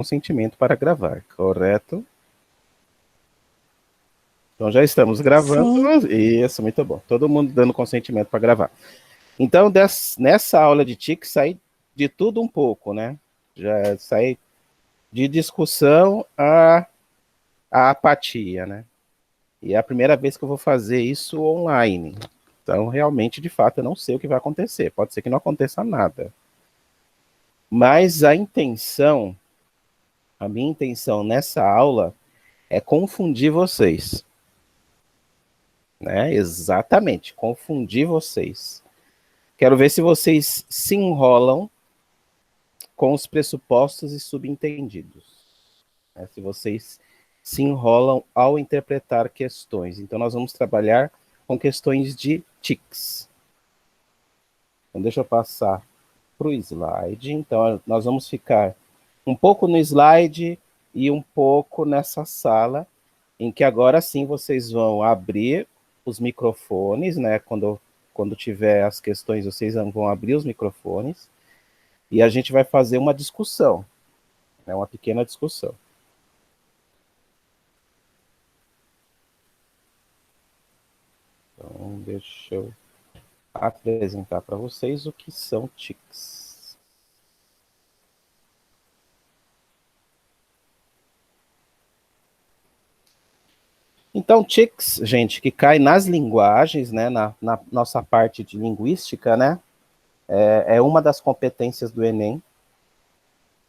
consentimento para gravar, correto? Então já estamos gravando. Sim. Isso, muito bom. Todo mundo dando consentimento para gravar. Então, nessa aula de TIC, sai de tudo um pouco, né? Já sai de discussão a apatia, né? E é a primeira vez que eu vou fazer isso online. Então, realmente, de fato, eu não sei o que vai acontecer. Pode ser que não aconteça nada. Mas a minha intenção nessa aula é confundir vocês. Né? Exatamente, confundir vocês. Quero ver se vocês se enrolam com os pressupostos e subentendidos. Né? Se vocês se enrolam ao interpretar questões. Então, nós vamos trabalhar com questões de TICs. Então, deixa eu passar para o slide. Então, nós vamos ficar um pouco no slide e um pouco nessa sala, em que agora sim vocês vão abrir os microfones, né? Quando tiver as questões, vocês vão abrir os microfones e a gente vai fazer uma discussão, né? Uma pequena discussão. Então, deixa eu apresentar para vocês o que são TICs. Então, TICs, gente, que cai nas linguagens, né, na nossa parte de linguística, né, é uma das competências do Enem.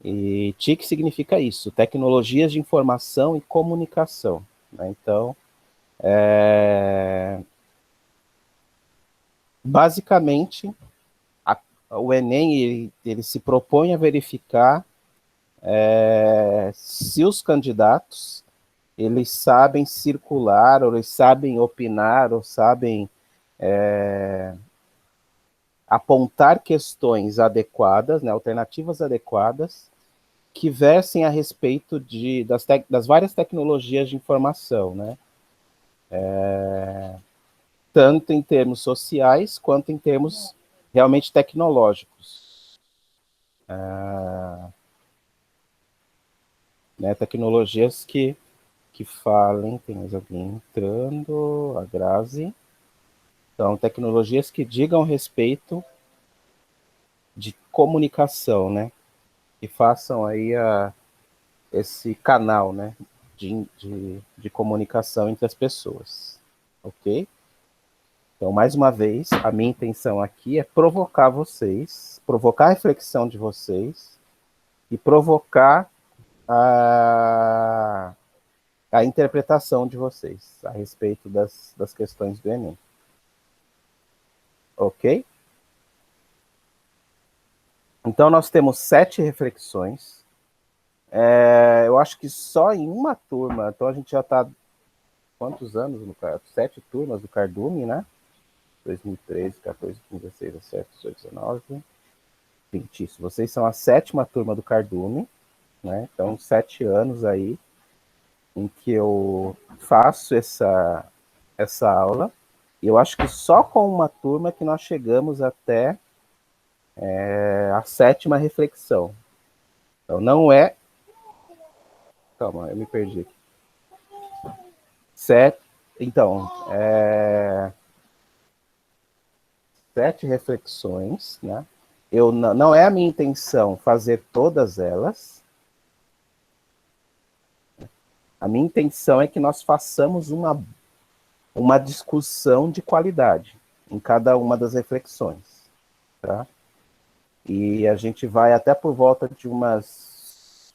E TIC significa isso, tecnologias de informação e comunicação. Né? Então, basicamente, o Enem ele se propõe a verificar se os candidatos eles sabem circular, ou eles sabem opinar, ou sabem apontar questões adequadas, né, alternativas adequadas, que versem a respeito das várias tecnologias de informação, né? Tanto em termos sociais, quanto em termos realmente tecnológicos. Né? Tecnologias que falem, tem mais alguém entrando, a Grazi. Então, tecnologias que digam respeito de comunicação, né? Que façam aí esse canal, né? De comunicação entre as pessoas, ok? Então, mais uma vez, a minha intenção aqui é provocar vocês, provocar a reflexão de vocês e provocar a interpretação de vocês a respeito das questões do Enem. Ok? Então, nós temos 7 reflexões. Eu acho que só em uma turma, então a gente já está quantos anos no Cardume? 7 turmas do Cardume, né? 2013, 14, 15, 16, 17, 18, 19, 20. Isso. Vocês são a 7ª turma do Cardume, né? Então, 7 anos aí em que eu faço essa aula. E eu acho que só com uma turma que nós chegamos até a 7ª reflexão. Então, não é... Calma, eu me perdi aqui. Então, 7 reflexões, né? Não é a minha intenção fazer todas elas. A minha intenção é que nós façamos uma discussão de qualidade em cada uma das reflexões, tá? E a gente vai até por volta de umas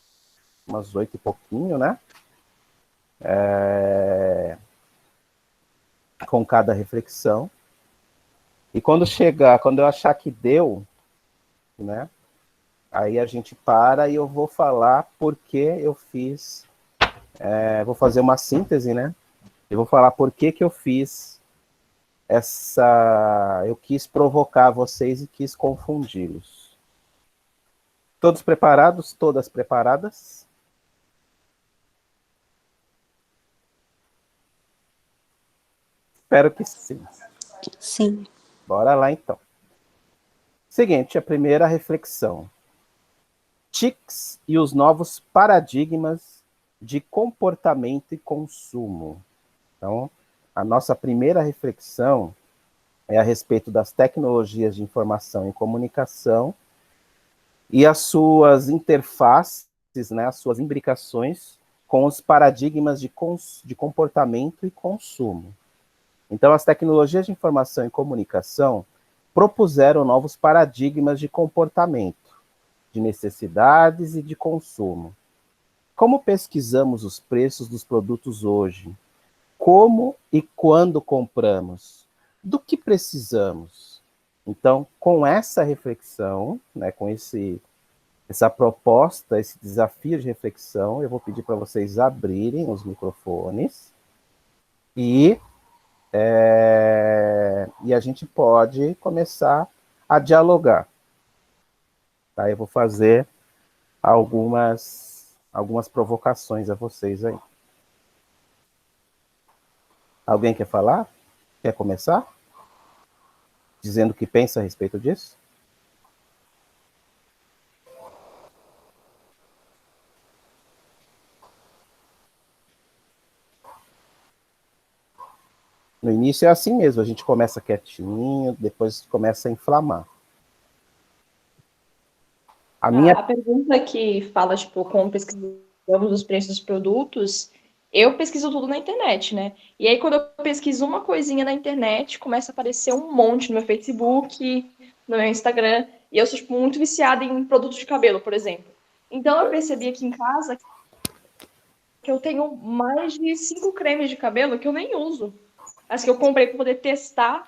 8 e pouquinho, né? Com cada reflexão. E quando eu achar que deu, né? Aí a gente para e eu vou falar por que eu fiz, vou fazer uma síntese, né? Eu vou falar por que eu fiz eu quis provocar vocês e quis confundi-los. Todos preparados? Todas preparadas? Espero que sim. Sim. Bora lá, então. Seguinte, a primeira reflexão. TICs e os novos paradigmas de comportamento e consumo. Então, a nossa primeira reflexão é a respeito das tecnologias de informação e comunicação e as suas interfaces, né, as suas imbricações com os paradigmas de comportamento e consumo. Então, as tecnologias de informação e comunicação propuseram novos paradigmas de comportamento, de necessidades e de consumo. Como pesquisamos os preços dos produtos hoje? Como e quando compramos? Do que precisamos? Então, com essa reflexão, né, com essa proposta, esse desafio de reflexão, eu vou pedir para vocês abrirem os microfones e a gente pode começar a dialogar. Tá? Eu vou fazer algumas provocações a vocês aí. Alguém quer falar? Quer começar? Dizendo o que pensa a respeito disso? No início é assim mesmo, a gente começa quietinho, depois começa a inflamar. A pergunta que fala, tipo, como pesquisamos os preços dos produtos, eu pesquiso tudo na internet, né? E aí, quando eu pesquiso uma coisinha na internet, começa a aparecer um monte no meu Facebook, no meu Instagram, e eu sou, tipo, muito viciada em produtos de cabelo, por exemplo. Então, eu percebi aqui em casa que eu tenho mais de 5 cremes de cabelo que eu nem uso. As que eu comprei para poder testar,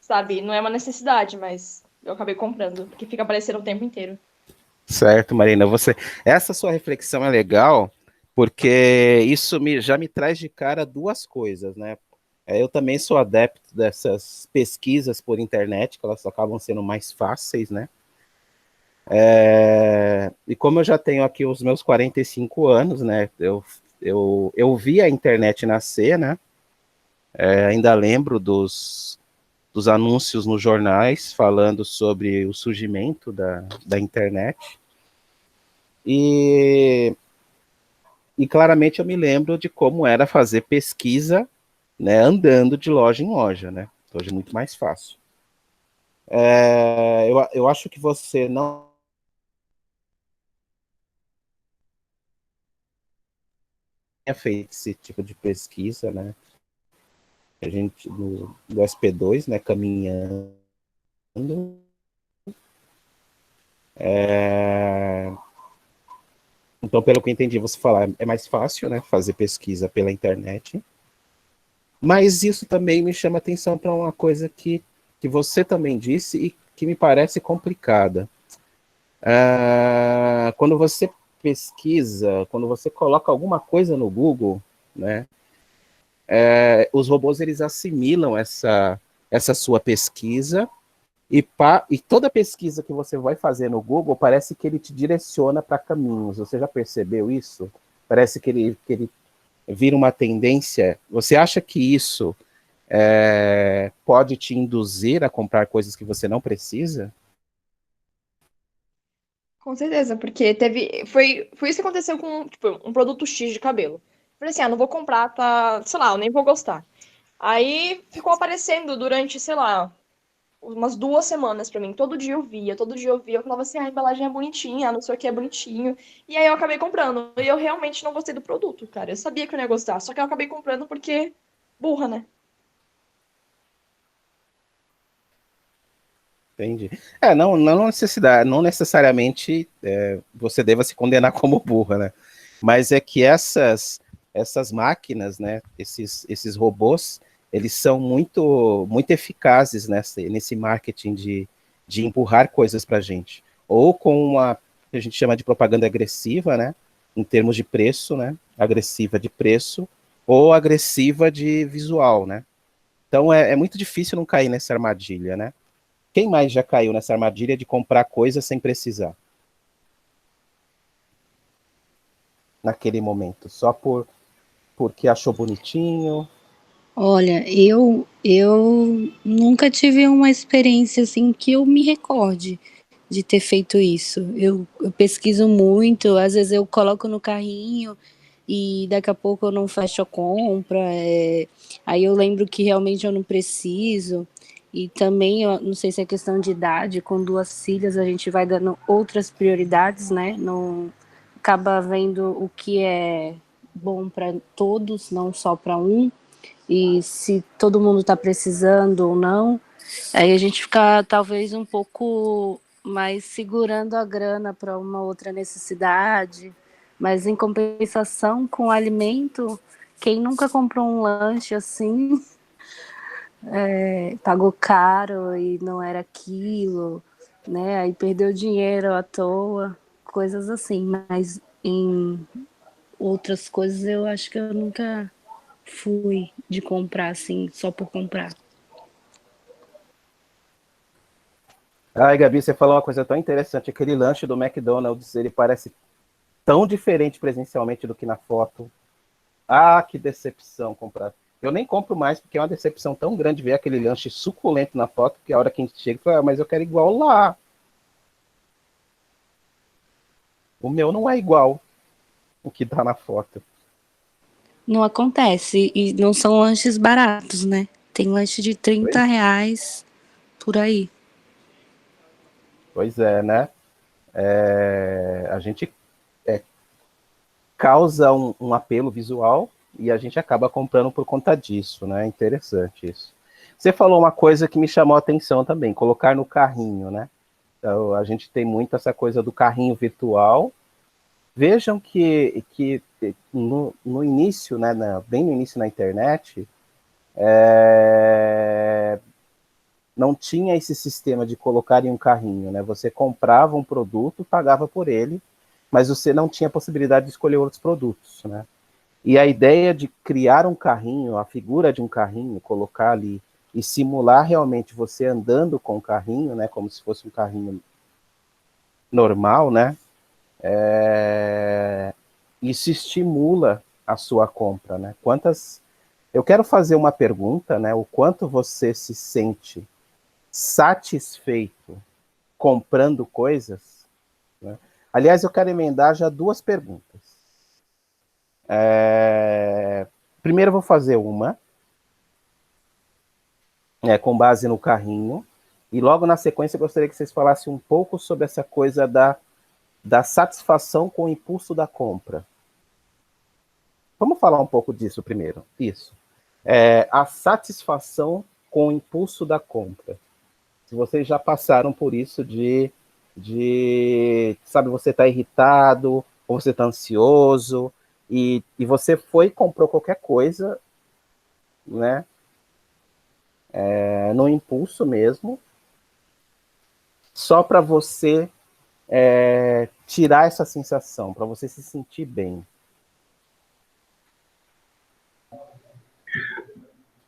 sabe? Não é uma necessidade, mas eu acabei comprando, porque fica aparecendo o tempo inteiro. Certo, Marina. Essa sua reflexão é legal, porque isso já me traz de cara duas coisas, né? Eu também sou adepto dessas pesquisas por internet, que elas acabam sendo mais fáceis, né? E como eu já tenho aqui os meus 45 anos, né? Eu vi a internet nascer, né? Ainda lembro dos anúncios nos jornais falando sobre o surgimento da internet. E claramente eu me lembro de como era fazer pesquisa, né, andando de loja em loja, né? Hoje é muito mais fácil. Eu acho que você não tinha feito esse tipo de pesquisa, né? A gente, do SP2, né, caminhando. Então, pelo que eu entendi, você falar, é mais fácil, né, fazer pesquisa pela internet. Mas isso também me chama atenção para uma coisa que você também disse e que me parece complicada. Quando você pesquisa, quando você coloca alguma coisa no Google, né, os robôs eles assimilam essa sua pesquisa e toda pesquisa que você vai fazer no Google parece que ele te direciona para caminhos. Você já percebeu isso? Parece que ele vira uma tendência. Você acha que isso pode te induzir a comprar coisas que você não precisa? Com certeza, porque foi isso que aconteceu com, tipo, um produto X de cabelo. Falei assim, não vou comprar, tá, sei lá, eu nem vou gostar. Aí ficou aparecendo durante, sei lá, umas 2 semanas pra mim. Todo dia eu via, eu falava assim, a embalagem é bonitinha, não sei o que é bonitinho. E aí eu acabei comprando. E eu realmente não gostei do produto, cara. Eu sabia que eu não ia gostar, só que eu acabei comprando porque burra, né? Entendi. Não necessariamente você deva se condenar como burra, né? Mas é que essas máquinas, né? Esses robôs, eles são muito eficazes nesse marketing de empurrar coisas para a gente. Ou com uma que a gente chama de propaganda agressiva, né? Em termos de preço, né? Agressiva de preço, ou agressiva de visual, né? Então é muito difícil não cair nessa armadilha, né? Quem mais já caiu nessa armadilha de comprar coisas sem precisar? Naquele momento, só porque achou bonitinho. Olha, eu nunca tive uma experiência assim que eu me recorde de ter feito isso. Eu pesquiso muito, às vezes eu coloco no carrinho e daqui a pouco eu não fecho a compra, aí eu lembro que realmente eu não preciso. E também, eu não sei se é questão de idade, com 2 filhas a gente vai dando outras prioridades, né? Não acaba vendo o que é bom para todos, não só para um, e se todo mundo está precisando ou não. Aí a gente fica talvez um pouco mais segurando a grana para uma outra necessidade, mas em compensação com o alimento, quem nunca comprou um lanche assim, pagou caro e não era aquilo, né? Aí perdeu dinheiro à toa, coisas assim. Mas em outras coisas eu acho que eu nunca fui de comprar assim, só por comprar. Ai, Gabi, você falou uma coisa tão interessante. Aquele lanche do McDonald's, ele parece tão diferente presencialmente do que na foto. Ah, que decepção comprar. Eu nem compro mais, porque é uma decepção tão grande ver aquele lanche suculento na foto, que a hora que a gente chega, fala, mas eu quero igual lá. O meu não é igual o que tá na foto. Não acontece, e não são lanches baratos, né? Tem lanche de R$ 30 por aí. Pois é, né? A gente causa um apelo visual e a gente acaba comprando por conta disso, né? Interessante isso. Você falou uma coisa que me chamou a atenção também, colocar no carrinho, né? Então, a gente tem muito essa coisa do carrinho virtual. Vejam que no início, né, bem no início na internet, não tinha esse sistema de colocar em um carrinho, né? Você comprava um produto, pagava por ele, mas você não tinha possibilidade de escolher outros produtos, né? E a ideia de criar um carrinho, a figura de um carrinho, colocar ali e simular realmente você andando com o carrinho, né, como se fosse um carrinho normal, né? Isso estimula a sua compra, né? Eu quero fazer uma pergunta, né? O quanto você se sente satisfeito comprando coisas, né? Aliás, eu quero emendar já 2 perguntas. Primeiro eu vou fazer uma, com base no carrinho, e logo na sequência eu gostaria que vocês falassem um pouco sobre essa coisa da satisfação com o impulso da compra. Vamos falar um pouco disso primeiro. Isso. A satisfação com o impulso da compra. Se vocês já passaram por isso sabe, você está irritado, ou você está ansioso, e você foi e comprou qualquer coisa, né? No impulso mesmo, só para você tirar essa sensação, para você se sentir bem.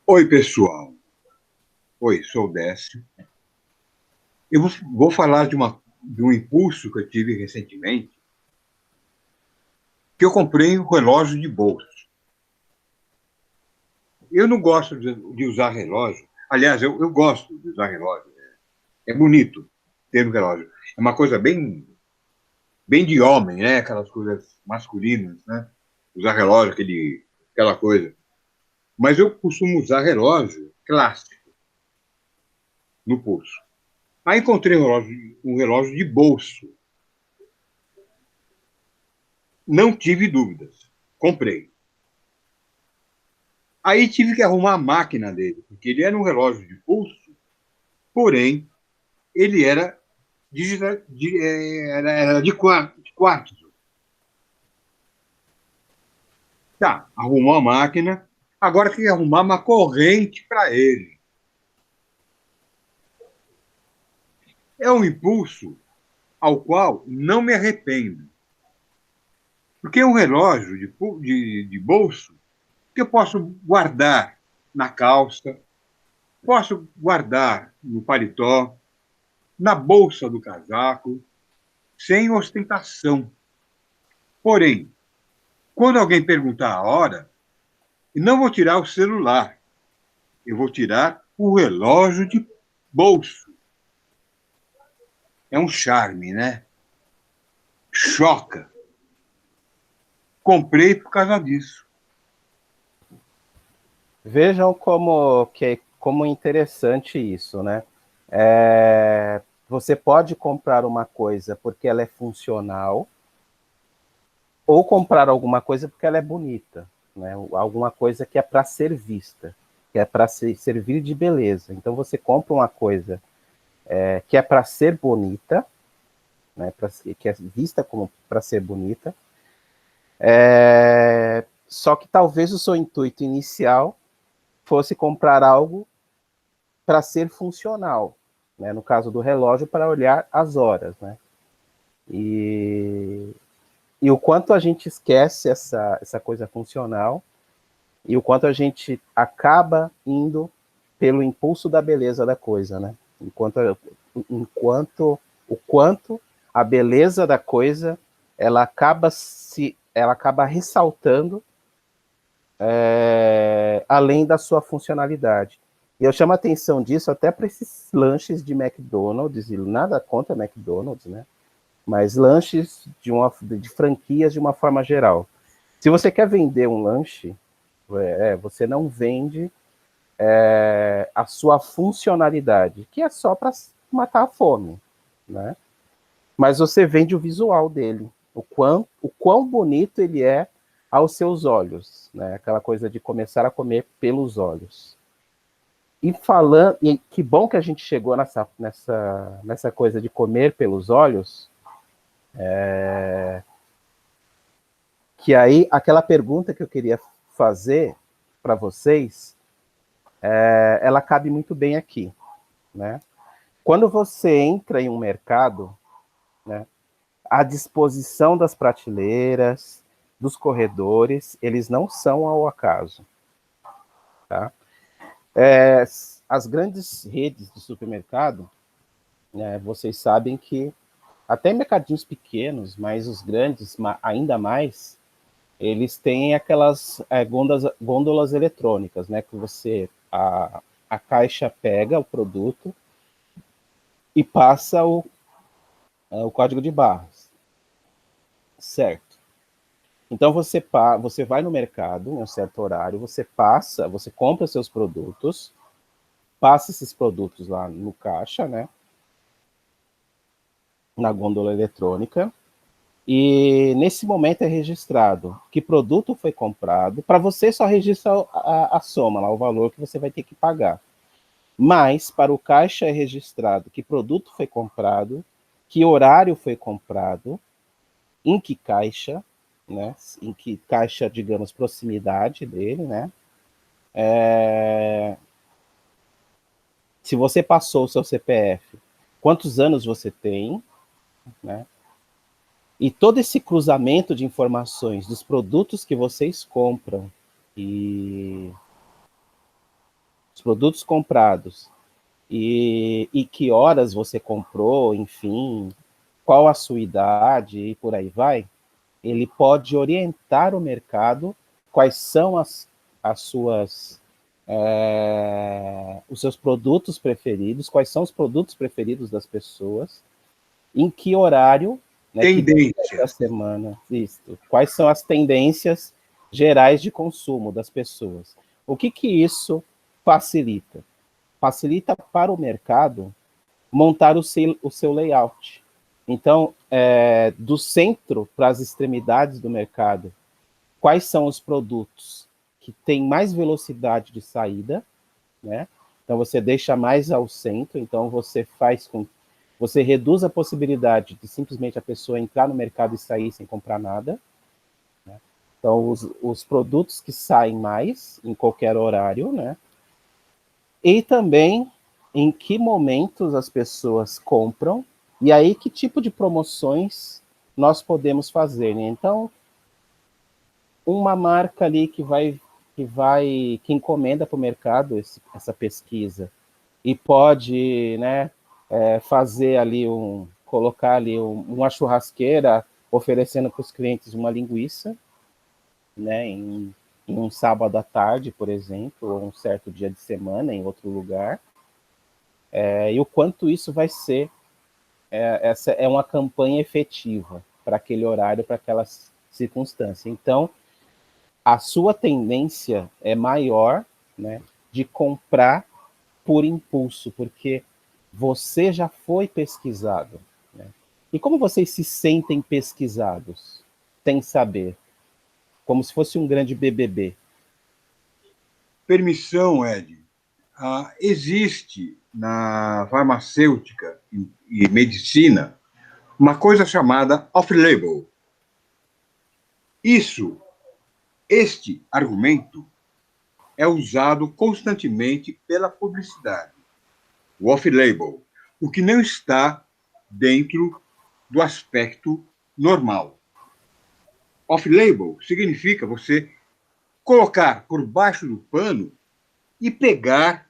Oi, pessoal. Oi, sou o Décio. Eu vou falar de um impulso que eu tive recentemente, que eu comprei um relógio de bolso. Eu não gosto de usar relógio. Aliás, eu gosto de usar relógio. É bonito ter um relógio. É uma coisa bem, bem de homem, né? Aquelas coisas masculinas, né? Usar relógio, aquela coisa. Mas eu costumo usar relógio clássico no pulso. Aí encontrei um relógio de bolso. Não tive dúvidas. Comprei. Aí tive que arrumar a máquina dele, porque ele era um relógio de pulso, porém, ele era de quartzo. Tá, arrumou a máquina, agora tem que arrumar uma corrente para ele. É um impulso ao qual não me arrependo. Porque é um relógio de bolso que eu posso guardar na calça, posso guardar no paletó, na bolsa do casaco, sem ostentação. Porém, quando alguém perguntar a hora, eu não vou tirar o celular, eu vou tirar o relógio de bolso. é um charme, né? Choca. Comprei por causa disso. Vejam como interessante isso, né? Você pode comprar uma coisa porque ela é funcional, ou comprar alguma coisa porque ela é bonita, né? Alguma coisa que é para ser vista, que é para servir de beleza. Então você compra uma coisa que é para ser bonita, né? Que é vista como para ser bonita. Só que talvez o seu intuito inicial fosse comprar algo para ser funcional, né? No caso do relógio, para olhar as horas, né? E o quanto a gente esquece essa coisa funcional e o quanto a gente acaba indo pelo impulso da beleza da coisa, né? O quanto a beleza da coisa ela acaba ressaltando além da sua funcionalidade. E eu chamo a atenção disso até para esses lanches de McDonald's, e nada contra McDonald's, né? Mas lanches de franquias de uma forma geral. Se você quer vender um lanche, você não vende a sua funcionalidade, que é só para matar a fome, né? Mas você vende o visual dele, o quão bonito ele é aos seus olhos, né? Aquela coisa de começar a comer pelos olhos. E que bom que a gente chegou nessa coisa de comer pelos olhos, que aí aquela pergunta que eu queria fazer para vocês, ela cabe muito bem aqui, né? Quando você entra em um mercado, né, a disposição das prateleiras, dos corredores, eles não são ao acaso, tá? As grandes redes de supermercado, né, vocês sabem que até mercadinhos pequenos, mas os grandes ainda mais, eles têm aquelas gôndolas eletrônicas, né, que a caixa pega o produto e passa o código de barras, certo? Então você vai no mercado em um certo horário, você compra seus produtos, passa esses produtos lá no caixa, né, na gôndola eletrônica, e nesse momento é registrado que produto foi comprado. Para você só registra a soma, lá, o valor que você vai ter que pagar. Mas para o caixa é registrado que produto foi comprado, que horário foi comprado, em que caixa, né? Em que caixa, digamos, proximidade dele, né? Se você passou o seu CPF, quantos anos você tem, né? E todo esse cruzamento de informações dos produtos que vocês compram e os produtos comprados e que horas você comprou, enfim, qual a sua idade e por aí vai, ele pode orientar o mercado quais são as suas os seus produtos preferidos, quais são os produtos preferidos das pessoas, em que horário, né, que dia da semana, isso, quais são as tendências gerais de consumo das pessoas. O que isso facilita? Facilita para o mercado montar o seu layout. Então, do centro para as extremidades do mercado, quais são os produtos que têm mais velocidade de saída, né? Então, você deixa mais ao centro, então você reduz a possibilidade de simplesmente a pessoa entrar no mercado e sair sem comprar nada, né? Então, os produtos que saem mais em qualquer horário, né? E também em que momentos as pessoas compram, e aí que tipo de promoções nós podemos fazer, né? Então, uma marca ali que encomenda para o mercado essa pesquisa e pode, né, fazer ali colocar ali uma churrasqueira oferecendo para os clientes uma linguiça, né, em um sábado à tarde, por exemplo, ou um certo dia de semana em outro lugar, e o quanto isso vai ser essa é uma campanha efetiva para aquele horário, para aquela circunstância. Então, a sua tendência é maior, né, de comprar por impulso, porque você já foi pesquisado, né? E como vocês se sentem pesquisados, sem saber? Como se fosse um grande BBB. Permissão, Ed. Existe na farmacêutica e medicina uma coisa chamada off-label. Este argumento é usado constantemente pela publicidade, o off-label, o que não está dentro do aspecto normal. Off-label significa você colocar por baixo do pano e pegar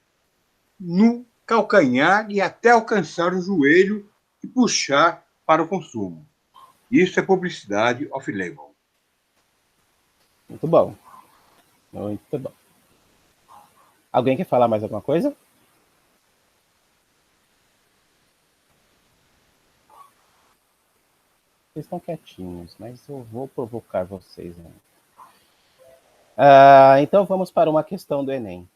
no calcanhar e até alcançar o joelho e puxar para o consumo. Isso é publicidade off-label. Muito bom. Muito bom. Alguém quer falar mais alguma coisa? Vocês estão quietinhos, mas eu vou provocar vocês, né? Então vamos para uma questão do Enem.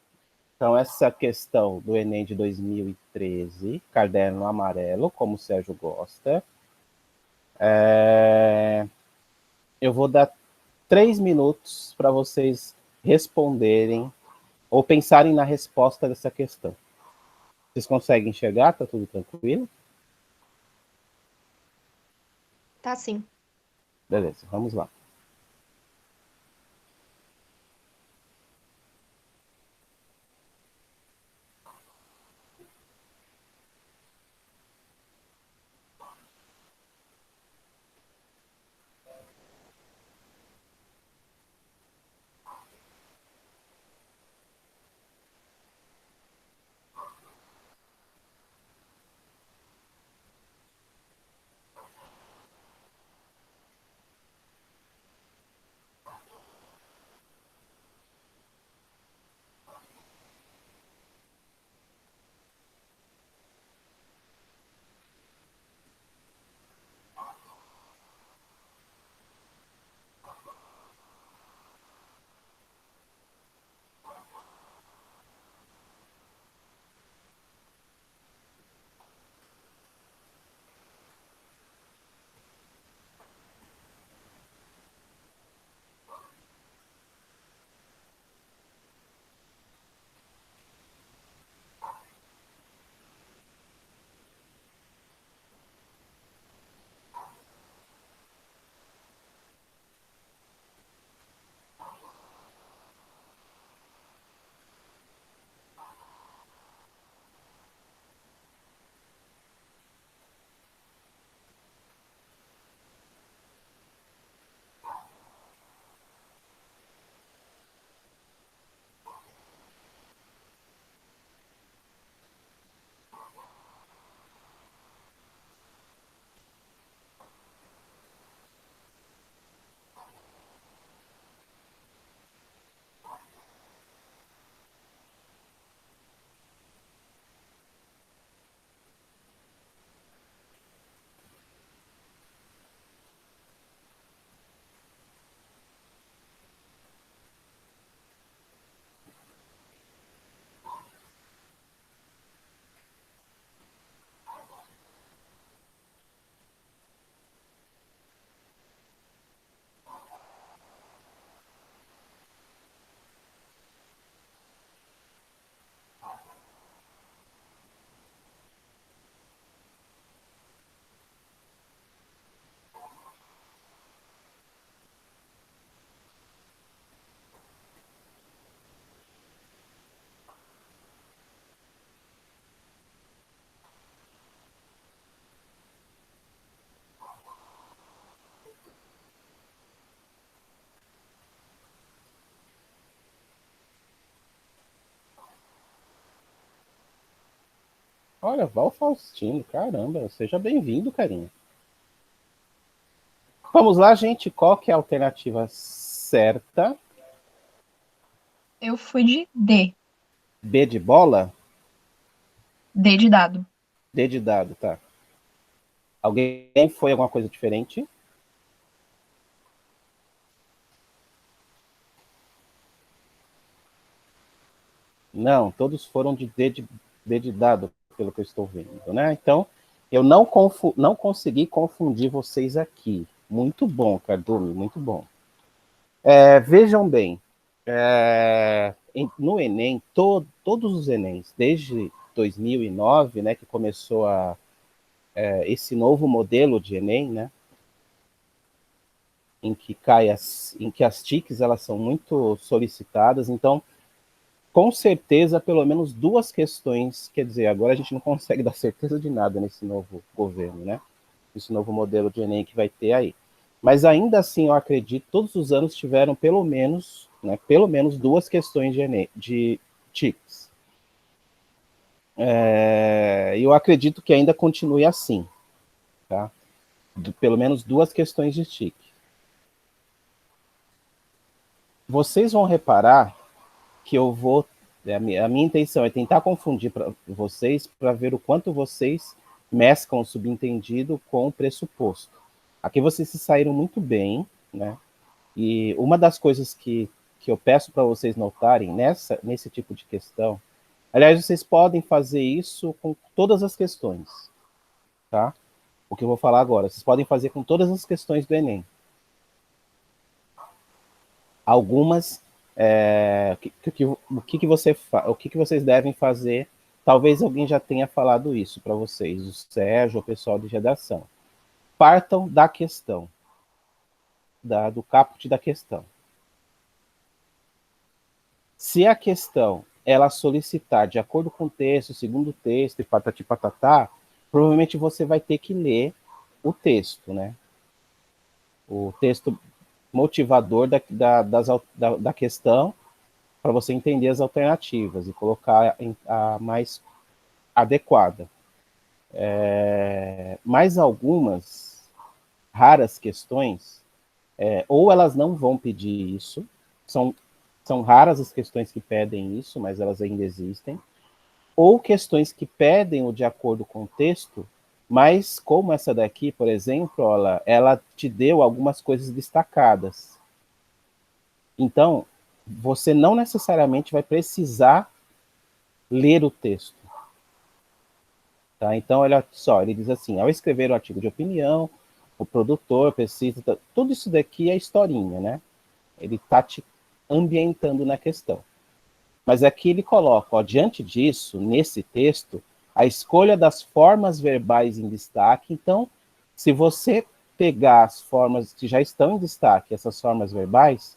Então, essa questão do Enem de 2013, caderno amarelo, como o Sérgio gosta. Eu vou dar 3 minutos para vocês responderem ou pensarem na resposta dessa questão. Vocês conseguem enxergar? Tá tudo tranquilo? Tá sim. Beleza, vamos lá. Olha, Val Faustino, caramba, seja bem-vindo, carinha. Vamos lá, gente, qual que é a alternativa certa? Eu fui de D. B de bola? D de dado. D de dado, tá. Alguém foi alguma coisa diferente? Não, todos foram de D de dado, pelo que eu estou vendo, né? Então, eu não consegui confundir vocês aqui. Muito bom, Cardume, muito bom. Vejam bem, no Enem, todos os Enems, desde 2009, né, que começou esse novo modelo de Enem, né, em que as TICs elas são muito solicitadas, então, com certeza, pelo menos duas questões, quer dizer, agora a gente não consegue dar certeza de nada nesse novo governo, né, esse novo modelo de Enem que vai ter aí. Mas ainda assim, eu acredito, todos os anos tiveram pelo menos duas questões de Enem, de TICs. E eu acredito que ainda continue assim, tá? Pelo menos duas questões de TIC. Vocês vão reparar que eu vou... A minha intenção é tentar confundir para vocês, para ver o quanto vocês mesclam o subentendido com o pressuposto. Aqui vocês se saíram muito bem, né? E uma das coisas que eu peço para vocês notarem nesse tipo de questão, aliás, vocês podem fazer isso com todas as questões, tá? O que eu vou falar agora, vocês podem fazer com todas as questões do Enem. Algumas, o que vocês devem fazer, talvez alguém já tenha falado isso para vocês, o Sérgio, o pessoal de redação. Partam da questão, do caput da questão. Se a questão ela solicitar de acordo com o texto, segundo o texto e patati patatá, provavelmente você vai ter que ler o texto, né? O texto motivador da questão para você entender as alternativas e colocar a mais adequada. Mas algumas raras questões, ou elas não vão pedir isso, são raras as questões que pedem isso, mas elas ainda existem, ou questões que pedem o de acordo com o texto, mas como essa daqui, por exemplo, ela te deu algumas coisas destacadas. Então, você não necessariamente vai precisar ler o texto. Tá? Então, olha só, ele diz assim, ao escrever um artigo de opinião, o produtor precisa... Tudo isso daqui é historinha, né? Ele está te ambientando na questão. Mas aqui ele coloca, ó, diante disso, nesse texto, a escolha das formas verbais em destaque. Então, se você pegar as formas que já estão em destaque, essas formas verbais,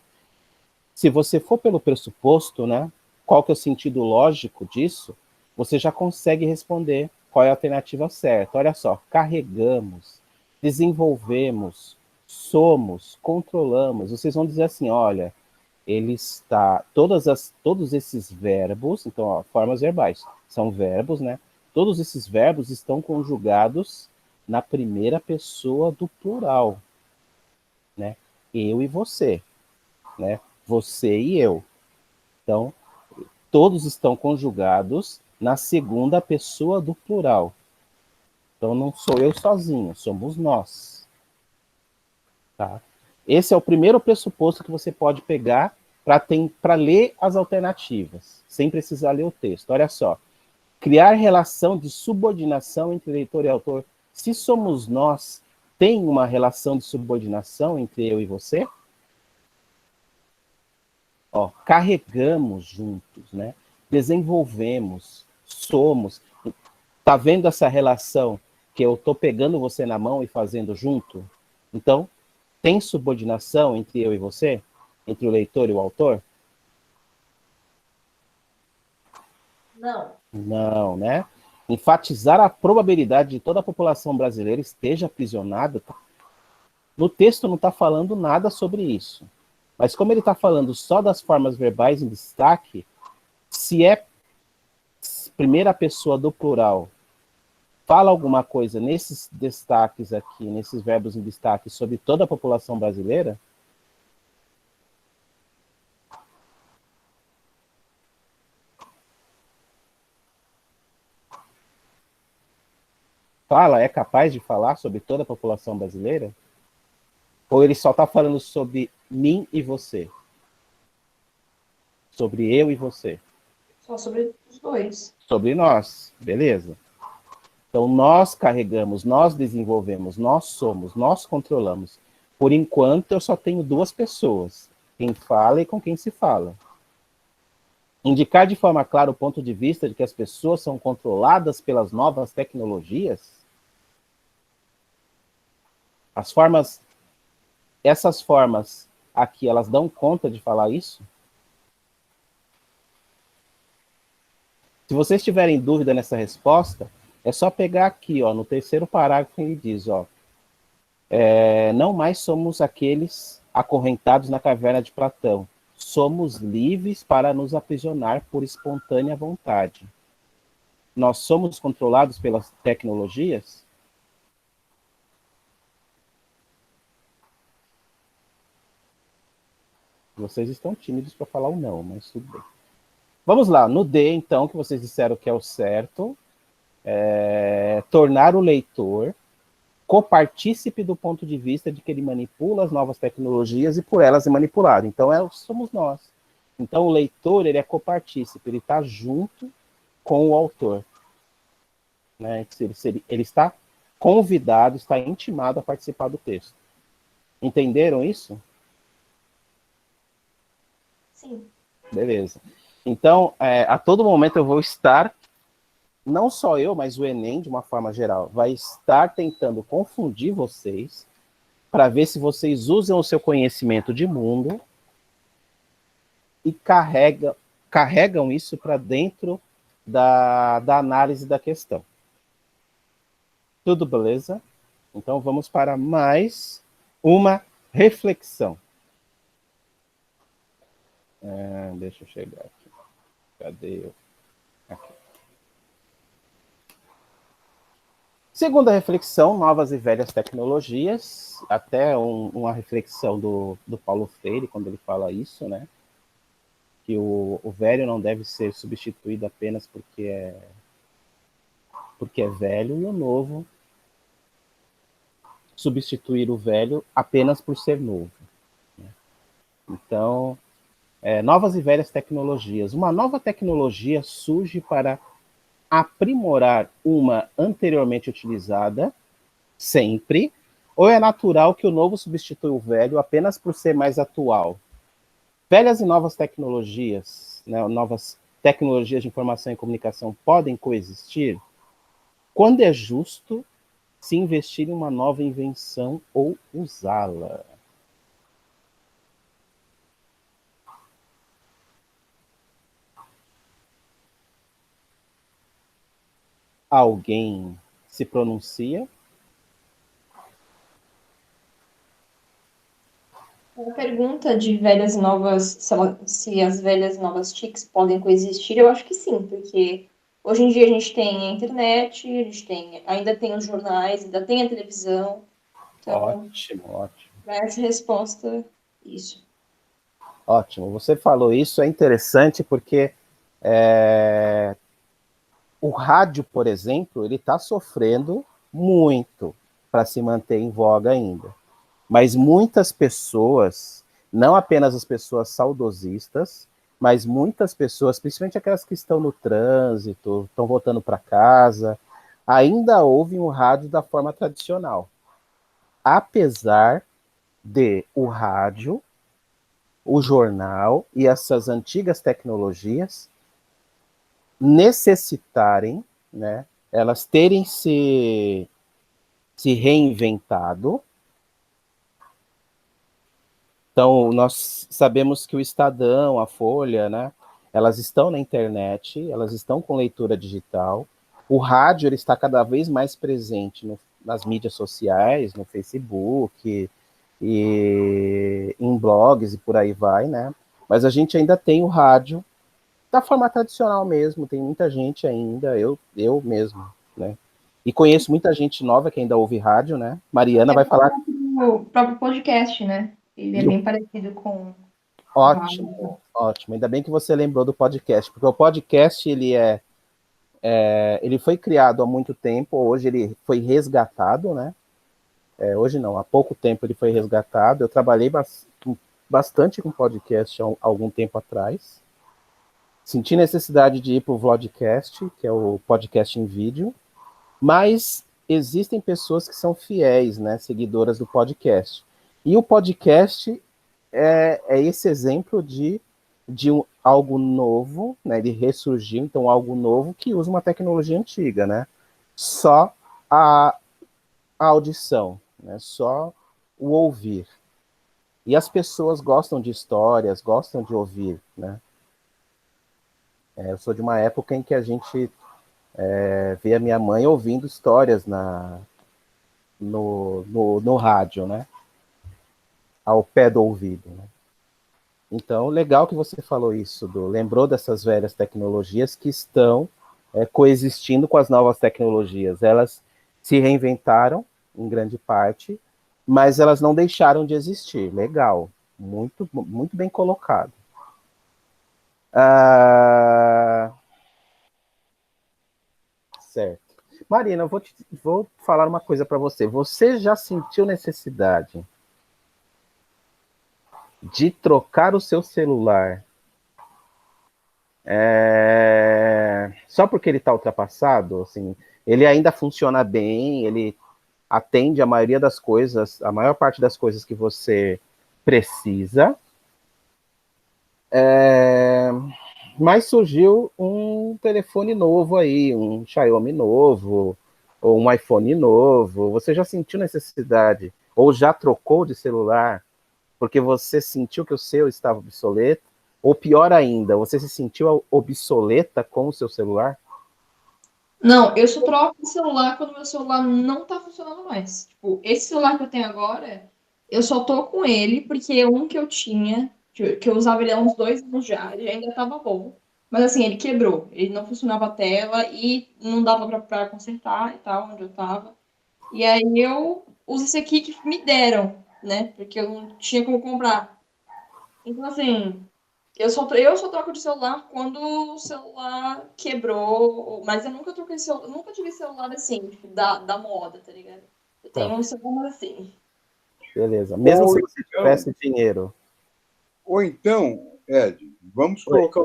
se você for pelo pressuposto, né, qual que é o sentido lógico disso, você já consegue responder qual é a alternativa certa. Olha só, carregamos, desenvolvemos, somos, controlamos. Vocês vão dizer assim, olha, ele está... Todos esses verbos, então, ó, formas verbais, são verbos, né? Todos esses verbos estão conjugados na primeira pessoa do plural, né? Eu e você, né? Você e eu. Então, todos estão conjugados na segunda pessoa do plural. Então, não sou eu sozinho, somos nós. Tá? Esse é o primeiro pressuposto que você pode pegar para ler as alternativas, sem precisar ler o texto. Olha só. Criar relação de subordinação entre leitor e autor. Se somos nós, tem uma relação de subordinação entre eu e você? Ó, carregamos juntos, né? Desenvolvemos, somos. Tá vendo essa relação que eu tô pegando você na mão e fazendo junto? Então, tem subordinação entre eu e você? Entre o leitor e o autor? Não. Não, né? Enfatizar a probabilidade de toda a população brasileira esteja aprisionada. No texto não está falando nada sobre isso. Mas como ele está falando só das formas verbais em destaque, se é primeira pessoa do plural, fala alguma coisa nesses destaques aqui, nesses verbos em destaque, sobre toda a população brasileira, fala, é capaz de falar sobre toda a população brasileira? Ou ele só está falando sobre mim e você? Sobre eu e você? Só sobre os dois. Sobre nós, beleza? Então, nós carregamos, nós desenvolvemos, nós somos, nós controlamos. Por enquanto, eu só tenho duas pessoas, quem fala e com quem se fala. Indicar de forma clara o ponto de vista de que as pessoas são controladas pelas novas tecnologias? Essas formas aqui, elas dão conta de falar isso? Se vocês tiverem dúvida nessa resposta, é só pegar aqui, ó, no terceiro parágrafo, ele diz, ó, não mais somos aqueles acorrentados na caverna de Platão. Somos livres para nos aprisionar por espontânea vontade. Nós somos controlados pelas tecnologias? Vocês estão tímidos para falar o não, mas tudo bem. Vamos lá, no D, então, que vocês disseram que é o certo, tornar o leitor copartícipe do ponto de vista de que ele manipula as novas tecnologias e por elas é manipulado. Então, somos nós. Então, o leitor, ele é copartícipe, ele está junto com o autor. Né? Ele está convidado, está intimado a participar do texto. Entenderam isso? Sim. Beleza. Então, a todo momento eu vou estar, não só eu, mas o Enem, de uma forma geral, vai estar tentando confundir vocês para ver se vocês usam o seu conhecimento de mundo e carregam isso para dentro da análise da questão. Tudo beleza? Então, vamos para mais uma reflexão. Deixa eu chegar aqui. Cadê eu? Aqui. Segunda reflexão, novas e velhas tecnologias. Até uma reflexão do Paulo Freire, quando ele fala isso, né? Que o velho não deve ser substituído apenas porque é velho, e o novo substituir o velho apenas por ser novo. Né? Então, novas e velhas tecnologias. Uma nova tecnologia surge para aprimorar uma anteriormente utilizada, sempre, ou é natural que o novo substitua o velho apenas por ser mais atual? Velhas e novas tecnologias, né, novas tecnologias de informação e comunicação podem coexistir? Quando é justo se investir em uma nova invenção ou usá-la? Alguém se pronuncia? A pergunta de velhas e novas, se as velhas e novas TICs podem coexistir, eu acho que sim, porque hoje em dia a gente tem a internet, a gente ainda tem os jornais, ainda tem a televisão. Então, Ótimo. essa resposta, isso. Ótimo. Você falou isso, é interessante porque o rádio, por exemplo, ele está sofrendo muito para se manter em voga ainda. Mas muitas pessoas, não apenas as pessoas saudosistas, mas muitas pessoas, principalmente aquelas que estão no trânsito, estão voltando para casa, ainda ouvem o rádio da forma tradicional. Apesar de o rádio, o jornal e essas antigas tecnologias necessitarem, né, elas terem se reinventado. Então, nós sabemos que o Estadão, a Folha, né, elas estão na internet, elas estão com leitura digital. O rádio ele está cada vez mais presente nas mídias sociais, no Facebook, e em blogs e por aí vai, né? Mas a gente ainda tem o rádio da forma tradicional mesmo, tem muita gente ainda, eu mesmo, né? E conheço muita gente nova que ainda ouve rádio, né? Mariana vai falar. O próprio podcast, né? Ele é bem parecido com Ótimo. Ainda bem que você lembrou do podcast, porque o podcast, ele é Ele foi criado há muito tempo, hoje ele foi resgatado, né? Hoje não, há pouco tempo ele foi resgatado. Eu trabalhei bastante com podcast há algum tempo atrás. Senti necessidade de ir para o Vlogcast, que é o podcast em vídeo, mas existem pessoas que são fiéis, né, seguidoras do podcast. E o podcast é esse exemplo de algo novo, né, ele ressurgiu, então algo novo que usa uma tecnologia antiga, né? Só a audição, né, só o ouvir. E as pessoas gostam de histórias, gostam de ouvir, né? Eu sou de uma época em que a gente vê a minha mãe ouvindo histórias no rádio, né? Ao pé do ouvido, né? Então, legal que você falou isso, lembrou dessas velhas tecnologias que estão coexistindo com as novas tecnologias. Elas se reinventaram, em grande parte, mas elas não deixaram de existir. Legal, muito, muito bem colocado. Certo. Marina, eu vou falar uma coisa para você. Você já sentiu necessidade de trocar o seu celular só porque ele está ultrapassado? Assim, ele ainda funciona bem, ele atende a maioria das coisas, a maior parte das coisas que você precisa, mas surgiu um telefone novo aí, um Xiaomi novo, ou um iPhone novo. Você já sentiu necessidade, ou já trocou de celular, porque você sentiu que o seu estava obsoleto? Ou pior ainda, você se sentiu obsoleta com o seu celular? Não, eu só troco de celular quando meu celular não tá funcionando mais. Tipo, esse celular que eu tenho agora, eu só tô com ele porque um que eu tinha, que eu usava ele há uns 2 anos já, ele ainda tava bom. Mas assim, ele quebrou. Ele não funcionava a tela e não dava pra consertar e tal, onde eu tava. E aí eu uso esse aqui que me deram, né? Porque eu não tinha como comprar. Então, assim, eu só troco de celular quando o celular quebrou, mas eu nunca troquei celular, nunca tive celular assim, tipo, da moda, tá ligado? Eu Tá, tenho um celular assim. beleza. Mesmo Ou se você então, tivesse dinheiro. ou então, Ed, vamos Oi. colocar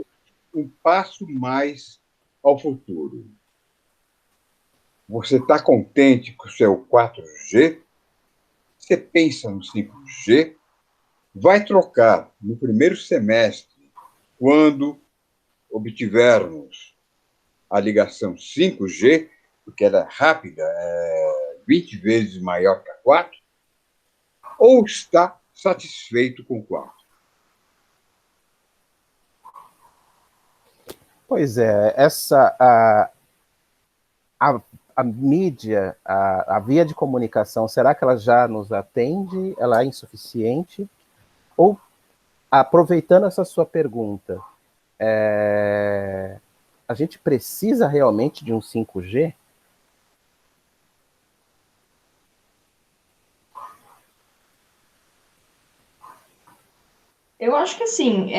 um passo mais ao futuro. Você está contente com o seu 4G? Você pensa no 5G? Vai trocar no primeiro semestre, quando obtivermos a ligação 5G, porque ela é rápida, 20 vezes maior que a 4, ou está satisfeito com 4? Pois é, a, a mídia, a via de comunicação, será que ela já nos atende? Ela é insuficiente? Ou, aproveitando essa sua pergunta, a gente precisa realmente de um 5G? Eu acho que assim,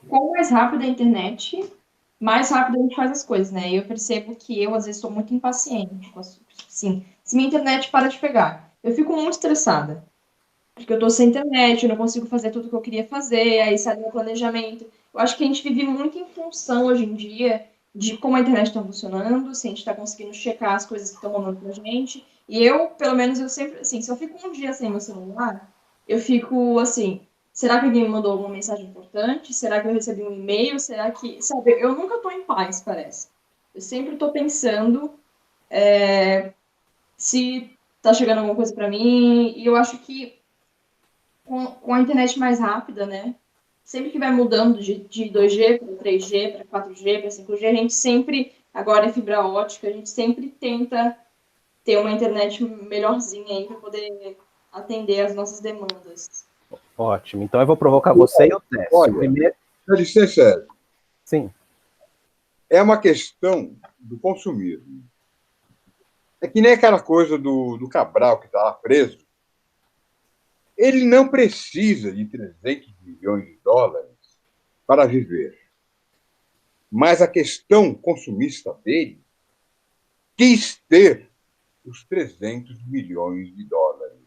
quanto mais rápida a internet, mais rápido a gente faz as coisas, né? E eu percebo que eu, às vezes, sou muito impaciente. Assim, se minha internet para de pegar, eu fico muito estressada. Porque eu tô sem internet, eu não consigo fazer tudo que eu queria fazer, aí sai do meu planejamento. Eu acho que a gente vive muito em função hoje em dia de como a internet está funcionando, se a gente está conseguindo checar as coisas que estão rolando pra gente. E eu, pelo menos, eu sempre, assim, se eu fico um dia sem meu celular, eu fico assim, será que alguém me mandou alguma mensagem importante? Será que eu recebi um e-mail? Será que, sabe, eu nunca tô em paz, parece. Eu sempre tô pensando se tá chegando alguma coisa para mim, e eu acho que com a internet mais rápida, né? Sempre que vai mudando de 2G para 3G, para 4G, para 5G, a gente sempre, agora é fibra ótica, a gente sempre tenta ter uma internet melhorzinha aí para poder atender as nossas demandas. Ótimo. Então eu vou provocar você e o teste. Olha, Primeiro, dá licença, Ed, sim. é uma questão do consumismo. É que nem aquela coisa do Cabral que está lá preso. Ele não precisa de 300 milhões de dólares para viver. mas a questão consumista dele quis ter os 300 milhões de dólares.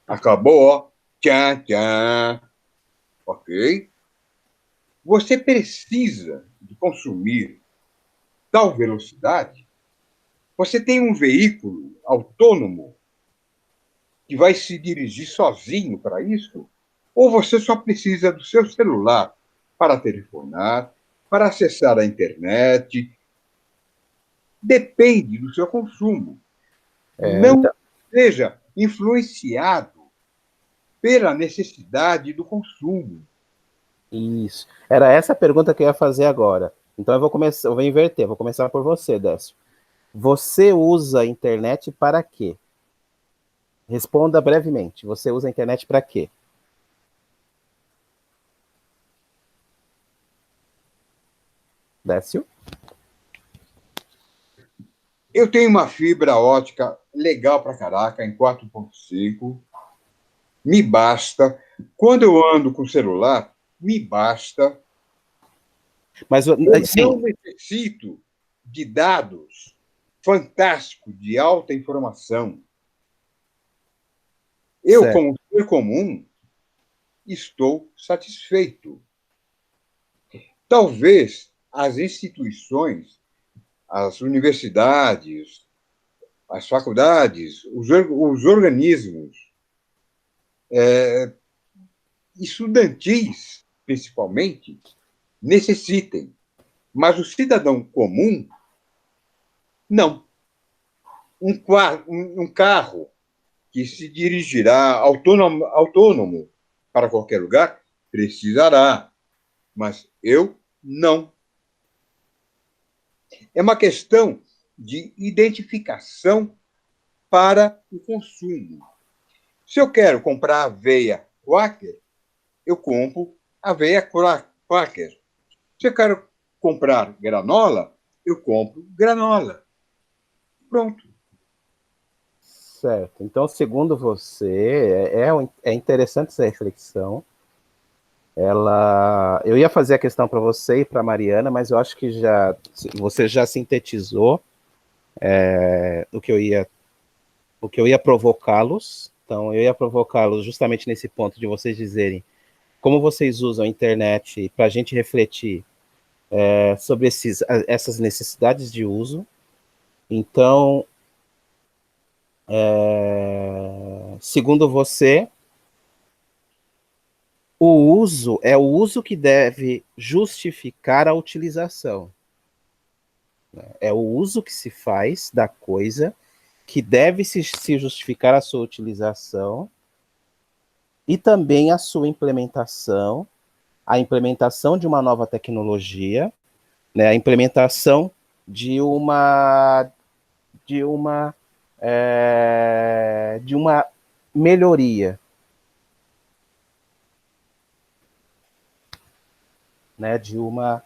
Acabou, ó. Tchan, tchan. Ok? Você precisa de consumir tal velocidade? Você tem um veículo autônomo que vai se dirigir sozinho para isso? Ou você só precisa do seu celular para telefonar, para acessar a internet? Depende do seu consumo. Não Então, seja influenciado pela necessidade do consumo. isso. Era essa a pergunta que eu ia fazer agora. Então eu vou inverter, vou começar por você, Décio. Você usa a internet para quê? Responda brevemente. Você usa a internet para quê? Décio? Eu tenho uma fibra ótica legal para caraca, em 4.5, me basta. Quando eu ando com o celular, me basta. Mas, Eu não sim, necessito de dados fantásticos, de alta informação. Eu, certo. como ser comum, estou satisfeito. Talvez as instituições, as universidades, as faculdades, os organismos estudantis, principalmente, necessitem. Mas o cidadão comum, não. Um carro que se dirigirá autônomo para qualquer lugar, precisará. Mas eu não. É uma questão de identificação para o consumo. Se eu quero comprar aveia Quaker, eu compro aveia Quaker. Se eu quero comprar granola, eu compro granola. Pronto. Certo. Então, segundo você, é interessante essa reflexão. Eu ia fazer a questão para você e para a Mariana, mas eu acho que você já sintetizou o que eu ia provocá-los. Então, eu ia provocá-los justamente nesse ponto de vocês dizerem como vocês usam a internet para a gente refletir sobre essas necessidades de uso. Então, segundo você, o uso que deve justificar a utilização. É o uso que se faz da coisa que deve se justificar a sua utilização e também a sua implementação, a implementação de uma nova tecnologia, né, a implementação de uma melhoria, né, de uma.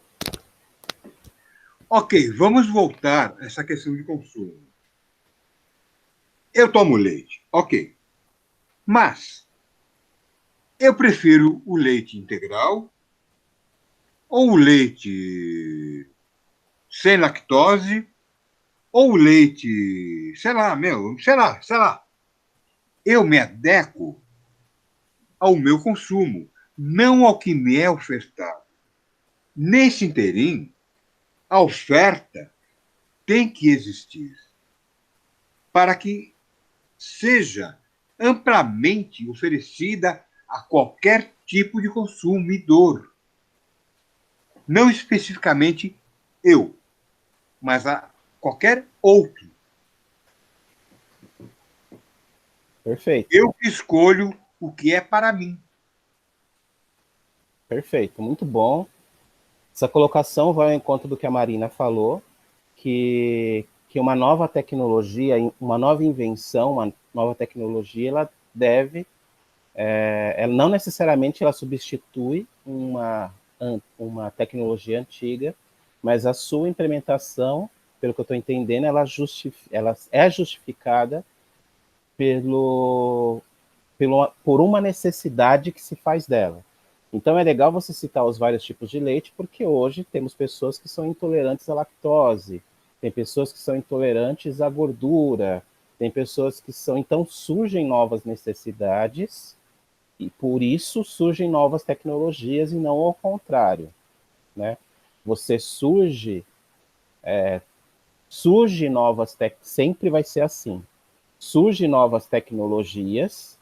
Ok, vamos voltar a essa questão de consumo. Eu tomo leite, ok. Mas eu prefiro o leite integral ou o leite sem lactose ou o leite, sei lá. Eu me adequo ao meu consumo, não ao que me é ofertado. Nesse interim, a oferta tem que existir para que seja amplamente oferecida a qualquer tipo de consumidor. Não especificamente eu, mas a qualquer outro. Perfeito, Eu escolho o que é para mim. perfeito, muito bom. Essa colocação vai ao encontro do que a Marina falou, que uma nova tecnologia, uma nova invenção, uma nova tecnologia, ela não necessariamente ela substitui uma tecnologia antiga, mas a sua implementação, pelo que eu estou entendendo, ela é justificada por uma necessidade que se faz dela. Então é legal você citar os vários tipos de leite, porque hoje temos pessoas que são intolerantes à lactose, tem pessoas que são intolerantes à gordura, tem pessoas que são... Então surgem novas necessidades e por isso surgem novas tecnologias e não ao contrário, né? Você surge novas sempre vai ser assim. Surge novas tecnologias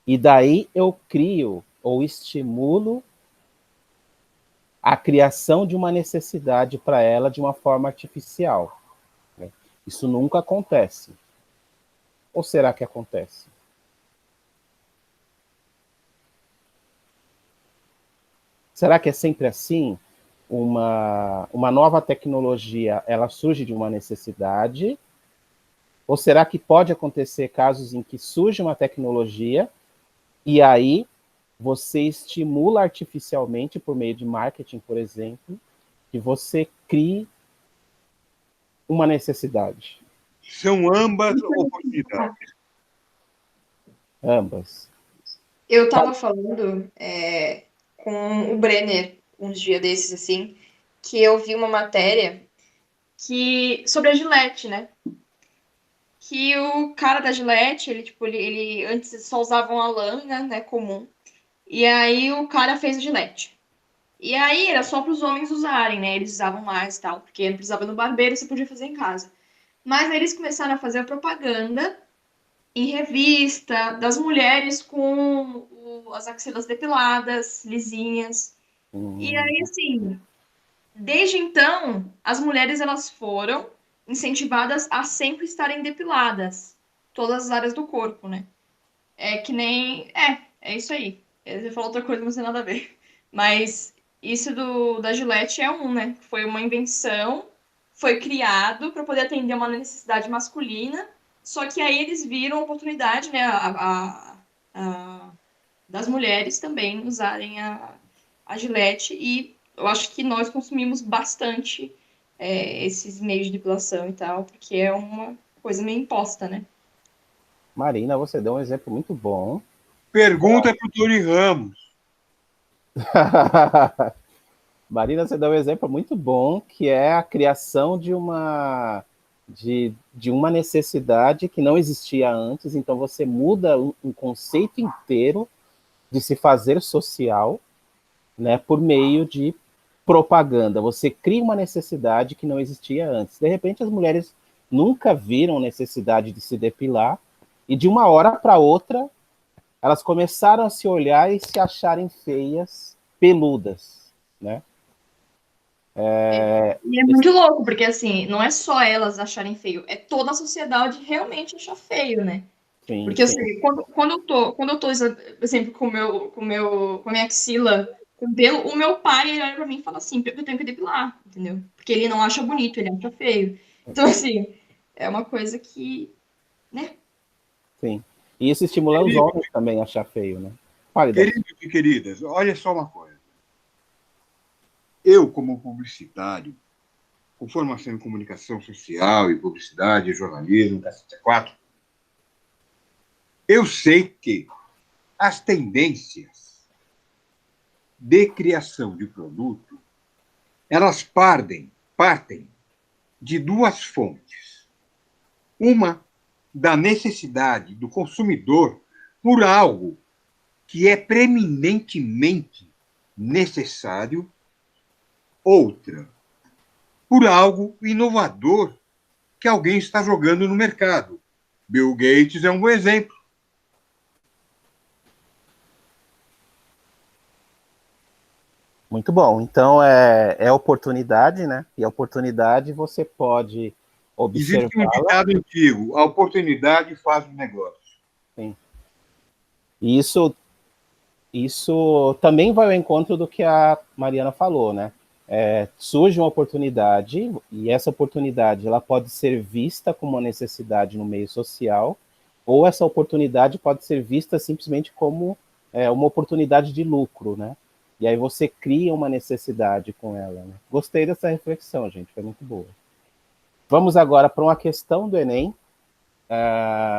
e daí eu crio ou estimulo a criação de uma necessidade para ela de uma forma artificial, né? Isso nunca acontece. Ou será que acontece? Será que é sempre assim? Uma nova tecnologia, ela surge de uma necessidade? Ou será que pode acontecer casos em que surge uma tecnologia e aí você estimula artificialmente, por meio de marketing, por exemplo, que você crie uma necessidade? São ambas oportunidades. Ambas. Eu estava falando com o Brenner uns dias desses, assim, que eu vi uma matéria sobre a Gillette, né? Que o cara da Gillette, ele antes só usava uma lâmina, né, comum. E aí o cara fez a Gillette. E aí era só para os homens usarem, né? Eles usavam mais e tal, porque não precisava no barbeiro, você podia fazer em casa. Mas aí eles começaram a fazer a propaganda em revista das mulheres com as axilas depiladas, lisinhas. E aí, assim, desde então, as mulheres elas foram incentivadas a sempre estarem depiladas, todas as áreas do corpo, né? É que nem. É isso aí. Você falou outra coisa, não tem nada a ver. Mas isso da Gillette é né? Foi uma invenção, foi criado para poder atender uma necessidade masculina, só que aí eles viram a oportunidade, né? Das mulheres também usarem a Gillette, e eu acho que nós consumimos bastante esses meios de depilação e tal, porque é uma coisa meio imposta, né? Marina, você deu um exemplo muito bom. Pergunta para o Tony Ramos. Marina, você deu um exemplo muito bom, que é a criação de uma necessidade que não existia antes. Então você muda um conceito inteiro de se fazer social, né, por meio de propaganda. Você cria uma necessidade que não existia antes. De repente, as mulheres nunca viram necessidade de se depilar e de uma hora para outra elas começaram a se olhar e se acharem feias, peludas, né? E é muito louco, porque assim, não é só elas acharem feio, é toda a sociedade realmente achar feio, né? Sim, Porque sim. assim, quando eu tô, por exemplo, com a minha axila com pelo, o meu pai ele olha pra mim e fala assim, eu tenho que depilar, entendeu? Porque ele não acha bonito, ele acha feio. Então, assim, é uma coisa que, né? Sim. E isso estimula os homens também a achar feio, né? Fale, Queridos e queridas, olha só uma coisa. Eu, como publicitário, com formação em comunicação social e publicidade, jornalismo, KC4, eu sei que as tendências de criação de produto, elas partem de duas fontes. Uma, da necessidade do consumidor por algo que é preeminentemente necessário. Outra, por algo inovador que alguém está jogando no mercado. Bill Gates é um bom exemplo. Muito bom. Então, é oportunidade, né? E a oportunidade você pode Existe um observá-la. ditado antigo: a oportunidade faz o negócio. Sim. E isso também vai ao encontro do que a Mariana falou, né? Surge uma oportunidade, e essa oportunidade ela pode ser vista como uma necessidade no meio social, ou essa oportunidade pode ser vista simplesmente como uma oportunidade de lucro, né? E aí você cria uma necessidade com ela, né? Gostei dessa reflexão, gente, foi muito boa. Vamos agora para uma questão do Enem,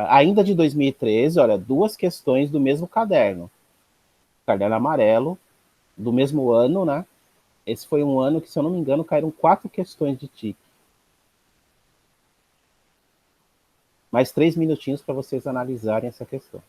ainda de 2013, olha, duas questões do mesmo caderno. caderno amarelo, do mesmo ano, né? Esse foi um ano que, se eu não me engano, caíram 4 questões de TIC. Mais 3 minutinhos para vocês analisarem essa questão.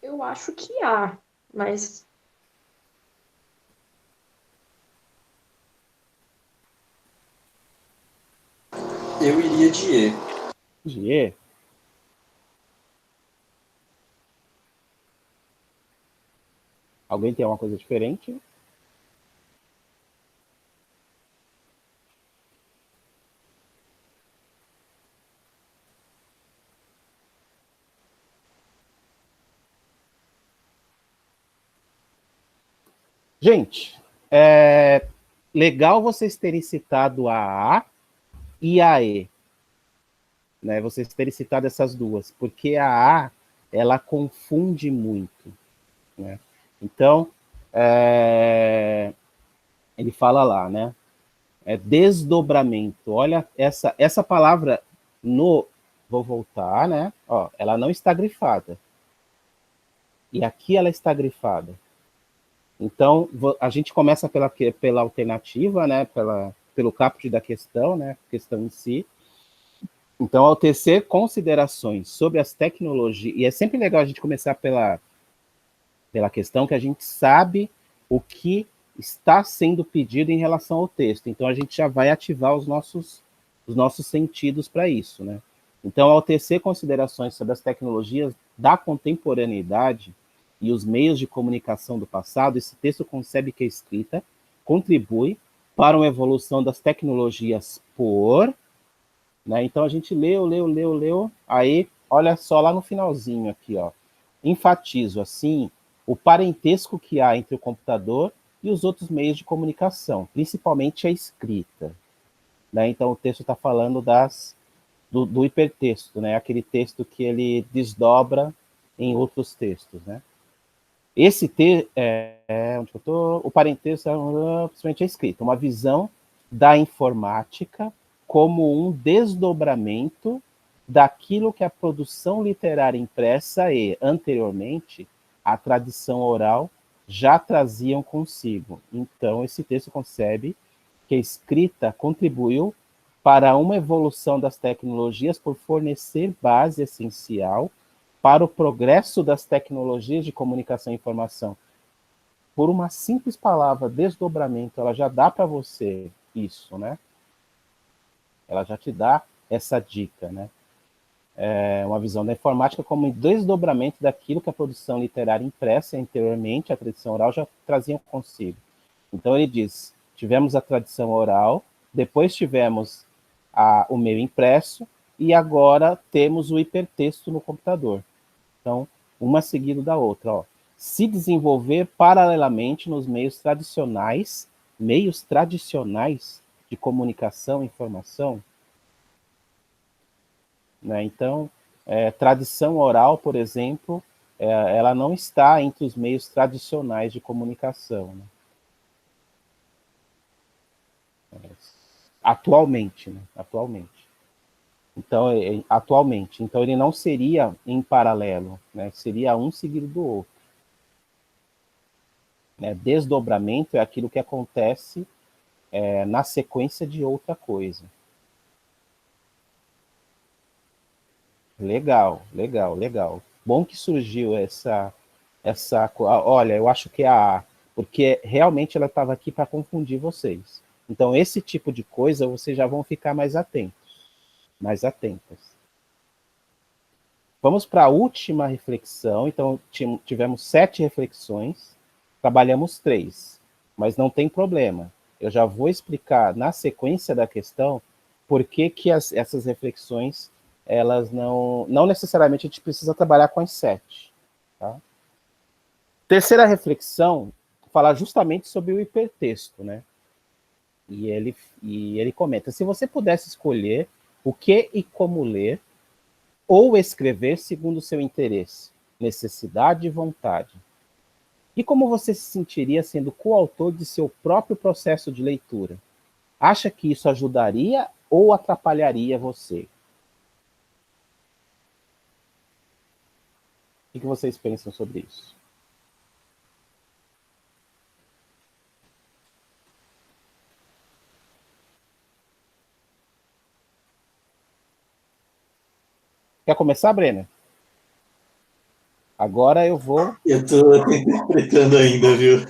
Eu acho que há, mas Eu iria de E. De E. Alguém tem alguma coisa diferente? Gente, é legal vocês terem citado a A e a E, né? Vocês terem citado essas duas, porque a A, ela confunde muito, né? Então, ele fala lá, né? É desdobramento. Olha, essa palavra no... Vou voltar, né? Ó, ela não está grifada. E aqui ela está grifada. Então, a gente começa pela alternativa, né? Pelo caput da questão, né? Questão em si. Então, ao tecer considerações sobre as tecnologias... E é sempre legal a gente começar pela questão que a gente sabe o que está sendo pedido em relação ao texto. Então, a gente já vai ativar os nossos sentidos para isso, né? Então, ao tecer considerações sobre as tecnologias da contemporaneidade e os meios de comunicação do passado, esse texto concebe que a escrita contribui para uma evolução das tecnologias por... Né? Então, a gente leu, aí, olha só lá no finalzinho aqui, ó. Enfatizo, assim, o parentesco que há entre o computador e os outros meios de comunicação, principalmente a escrita. Né? Então, o texto está falando do hipertexto, né? Aquele texto que ele desdobra em outros textos. Né? Esse texto, onde eu estou? O parentesco é principalmente a escrita, uma visão da informática como um desdobramento daquilo que a produção literária impressa e, anteriormente, a tradição oral já traziam consigo. Então, esse texto concebe que a escrita contribuiu para uma evolução das tecnologias por fornecer base essencial para o progresso das tecnologias de comunicação e informação. Por uma simples palavra, desdobramento, ela já dá para você isso, né? Ela já te dá essa dica, né? É uma visão da informática como um desdobramento daquilo que a produção literária impressa anteriormente, a tradição oral, já traziam consigo. Então ele diz, tivemos a tradição oral, depois tivemos o meio impresso, e agora temos o hipertexto no computador. Então, uma seguida da outra. Ó. Se desenvolver paralelamente nos meios tradicionais de comunicação e informação, né? Então, tradição oral, por exemplo, ela não está entre os meios tradicionais de comunicação. Né? Atualmente, né? Atualmente. Então, atualmente. Então, ele não seria em paralelo, né? Seria um seguido do outro. Né? Desdobramento é aquilo que acontece na sequência de outra coisa. Legal, legal, legal. Bom que surgiu olha, eu acho que é a A, porque realmente ela estava aqui para confundir vocês. Então, esse tipo de coisa, vocês já vão ficar mais atentos, mais atentas. Vamos para a última reflexão. Então, tivemos 7 reflexões, trabalhamos 3, mas não tem problema. Eu já vou explicar na sequência da questão por que essas reflexões, elas não necessariamente a gente precisa trabalhar com as 7. Tá? Terceira reflexão, falar justamente sobre o hipertexto, né? E ele comenta, se você pudesse escolher o que e como ler, ou escrever segundo o seu interesse, necessidade e vontade, e como você se sentiria sendo coautor de seu próprio processo de leitura? Acha que isso ajudaria ou atrapalharia você? O que vocês pensam sobre isso? Quer começar, Brenner? Agora eu vou... Eu tô interpretando ainda, viu?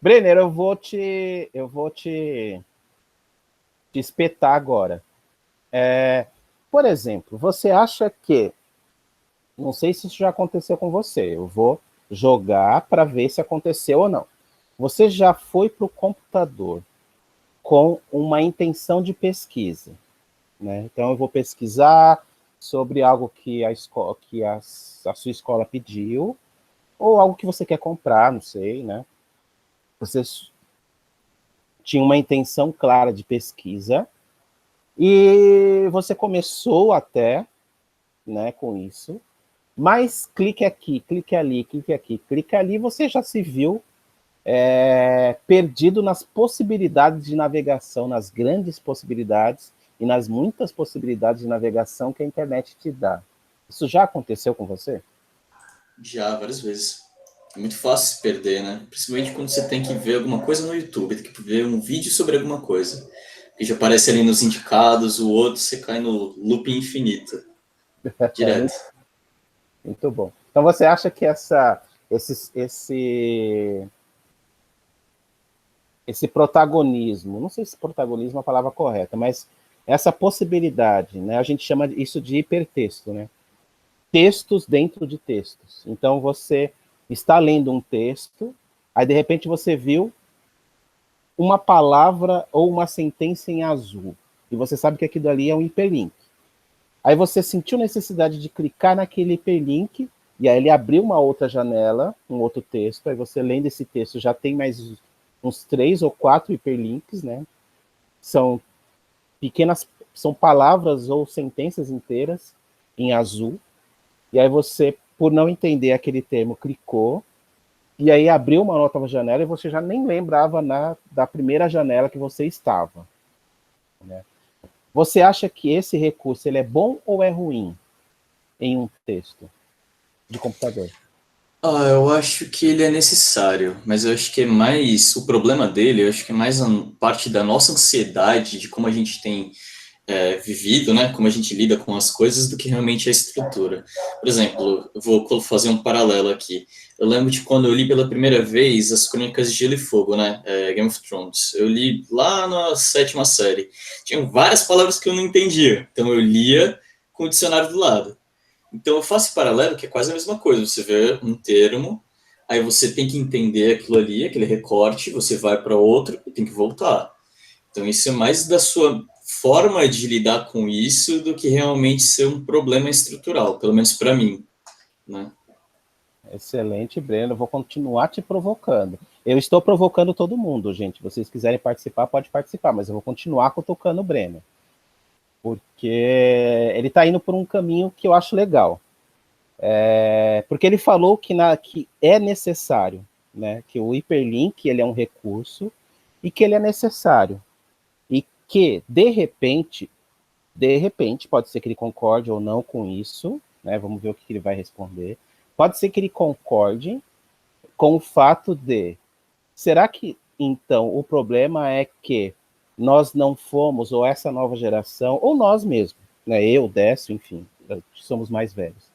Brenner, eu vou te espetar agora. Por exemplo, você acha que... Não sei se isso já aconteceu com você. Eu vou jogar para ver se aconteceu ou não. Você já foi para o computador com uma intenção de pesquisa, né? Então, eu vou pesquisar sobre algo que a sua escola pediu, ou algo que você quer comprar, não sei, né? Você tinha uma intenção clara de pesquisa, e você começou até, né, com isso, mas clique aqui, clique ali, clique aqui, clique ali, você já se viu perdido nas possibilidades de navegação, nas grandes possibilidades e nas muitas possibilidades de navegação que a internet te dá. Isso já aconteceu com você? Já, várias vezes. É muito fácil se perder, né? Principalmente quando você tem que ver alguma coisa no YouTube, tem que ver um vídeo sobre alguma coisa. Que já aparece ali nos indicados, o outro, você cai no looping infinito. Direto. Muito bom. Então você acha que esse protagonismo, não sei se protagonismo é a palavra correta, mas essa possibilidade, né, a gente chama isso de hipertexto, né? Textos dentro de textos. Então você está lendo um texto, aí de repente você viu uma palavra ou uma sentença em azul, e você sabe que aquilo ali é um hiperlink. Aí você sentiu necessidade de clicar naquele hiperlink, e aí ele abriu uma outra janela, um outro texto, aí você lendo esse texto já tem mais uns 3 ou 4 hiperlinks, né? São palavras ou sentenças inteiras em azul, e aí você, por não entender aquele termo, clicou, e aí abriu uma nova janela e você já nem lembrava da primeira janela que você estava, né? Você acha que esse recurso ele é bom ou é ruim em um texto de computador? Eu acho que ele é necessário, mas eu acho que é mais, o problema dele, eu acho que é mais parte da nossa ansiedade, de como a gente tem vivido, né, como a gente lida com as coisas, do que realmente a estrutura. Por exemplo, eu vou fazer um paralelo aqui. Eu lembro de quando eu li pela primeira vez as Crônicas de Gelo e Fogo, né, Game of Thrones. Eu li lá na 7ª série. Tinha várias palavras que eu não entendia, então eu lia com o dicionário do lado. Então eu faço paralelo que é quase a mesma coisa. Você vê um termo, aí você tem que entender aquilo ali, aquele recorte, você vai para outro e tem que voltar. Então isso é mais da sua forma de lidar com isso do que realmente ser um problema estrutural, pelo menos para mim, né? Excelente, Breno. Eu vou continuar te provocando. Eu estou provocando todo mundo, gente. Se vocês quiserem participar, pode participar, mas eu vou continuar cutucando o Breno. Porque ele está indo por um caminho que eu acho legal. Porque ele falou que é necessário, né? Que o hiperlink ele é um recurso e que ele é necessário. E que, de repente, pode ser que ele concorde ou não com isso, né? Vamos ver o que ele vai responder. Pode ser que ele concorde com o fato de, será que Então, o problema é que nós não fomos, ou essa nova geração, ou nós mesmos, né? Eu, Décio, enfim, somos mais velhos.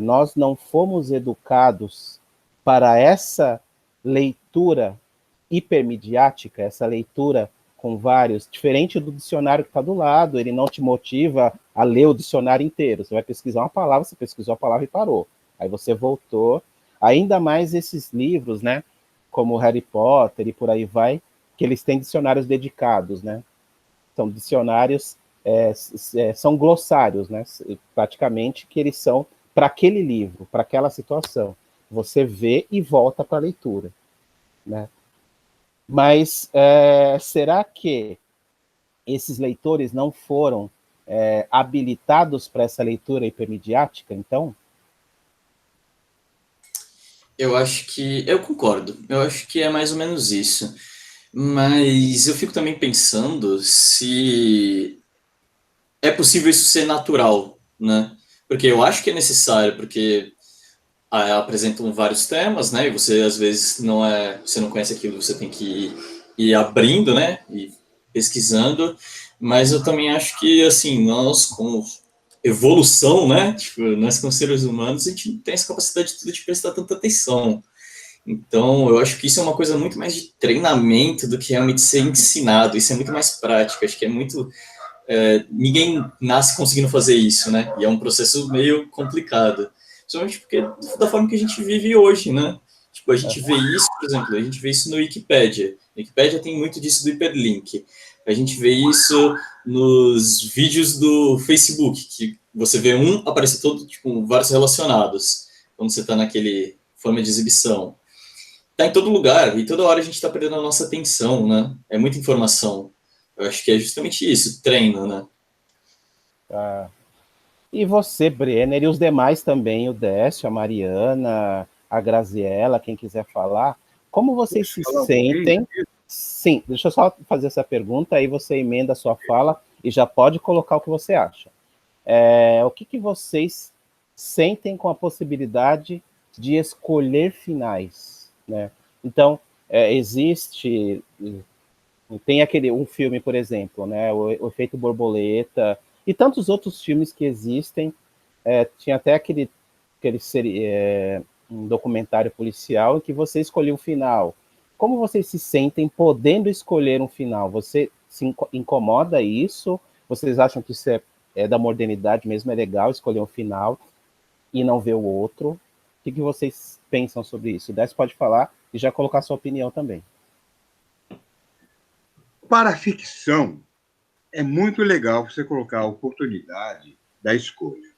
Nós não fomos educados para essa leitura hipermediática, essa leitura com vários, diferente do dicionário que está do lado, ele não te motiva a ler o dicionário inteiro. Você vai pesquisar uma palavra, você pesquisou a palavra e parou. Aí você voltou. Ainda mais esses livros, né, como Harry Potter e por aí vai, que eles têm dicionários dedicados, né? São dicionários, são glossários, né? Praticamente, que eles são para aquele livro, para aquela situação. Você vê e volta para a leitura, né? Mas será que esses leitores não foram habilitados para essa leitura hipermediática, então? Eu concordo, eu acho que é mais ou menos isso. Mas eu fico também pensando se é possível isso ser natural, né? Porque eu acho que é necessário, porque apresentam vários temas, né? E você às vezes você não conhece aquilo, você tem que ir abrindo, né? E pesquisando. Mas eu também acho que assim nós como evolução, né? Tipo, nós como seres humanos a gente não tem essa capacidade de prestar tanta atenção. Então, eu acho que isso é uma coisa muito mais de treinamento do que realmente ser ensinado. Isso é muito mais prático. Acho que é muito. Ninguém nasce conseguindo fazer isso, né? E é um processo meio complicado. Principalmente porque da forma que a gente vive hoje, né? Tipo, a gente vê isso, por exemplo, a gente vê isso no Wikipedia. A Wikipedia tem muito disso do hiperlink. A gente vê isso nos vídeos do Facebook, que você vê aparece todo, tipo, vários relacionados, quando você está naquele forma de exibição. Tá em todo lugar, e toda hora a gente está perdendo a nossa atenção, né? É muita informação. Eu acho que é justamente isso, treino, né? E você, Brenner, e os demais também, o Décio, a Mariana, a Graziella, quem quiser falar, como vocês se sentem? Sim, deixa eu só fazer essa pergunta, aí você emenda a sua fala e já pode colocar o que você acha. O que vocês sentem com a possibilidade de escolher finais, né? Então, existe, tem um filme, por exemplo, né, o Efeito Borboleta, e tantos outros filmes que existem. Tinha até um documentário policial em que você escolheu um final. Como vocês se sentem podendo escolher um final? Você se incomoda isso? Vocês acham que isso é da modernidade mesmo, é legal escolher um final e não ver o outro? O que vocês pensam sobre isso? O Décio pode falar e já colocar sua opinião também. Para a ficção, é muito legal você colocar a oportunidade da escolha.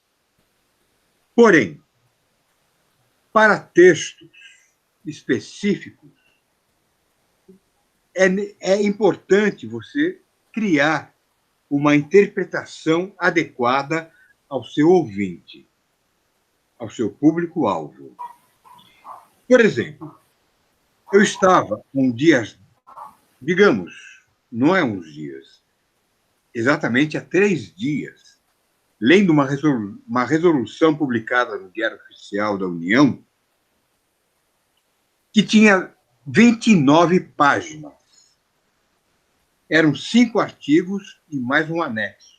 Porém, para textos específicos, é importante você criar uma interpretação adequada ao seu ouvinte, ao seu público-alvo. Por exemplo, eu estava digamos, não é uns dias, exatamente há 3 dias, lendo uma resolução publicada no Diário Oficial da União, que tinha 29 páginas. Eram 5 artigos e mais um anexo.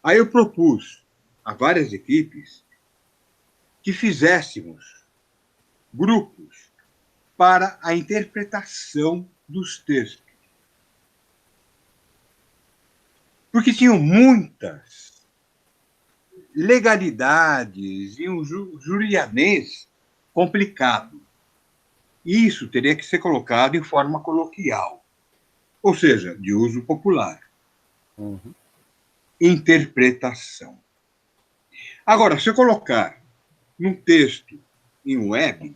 Aí eu propus a várias equipes que fizéssemos grupos para a interpretação dos textos. Porque tinham muitas legalidades e um jurianês complicado. Isso teria que ser colocado em forma coloquial, ou seja, de uso popular. Uhum. Interpretação. Agora, se eu colocar num texto em web,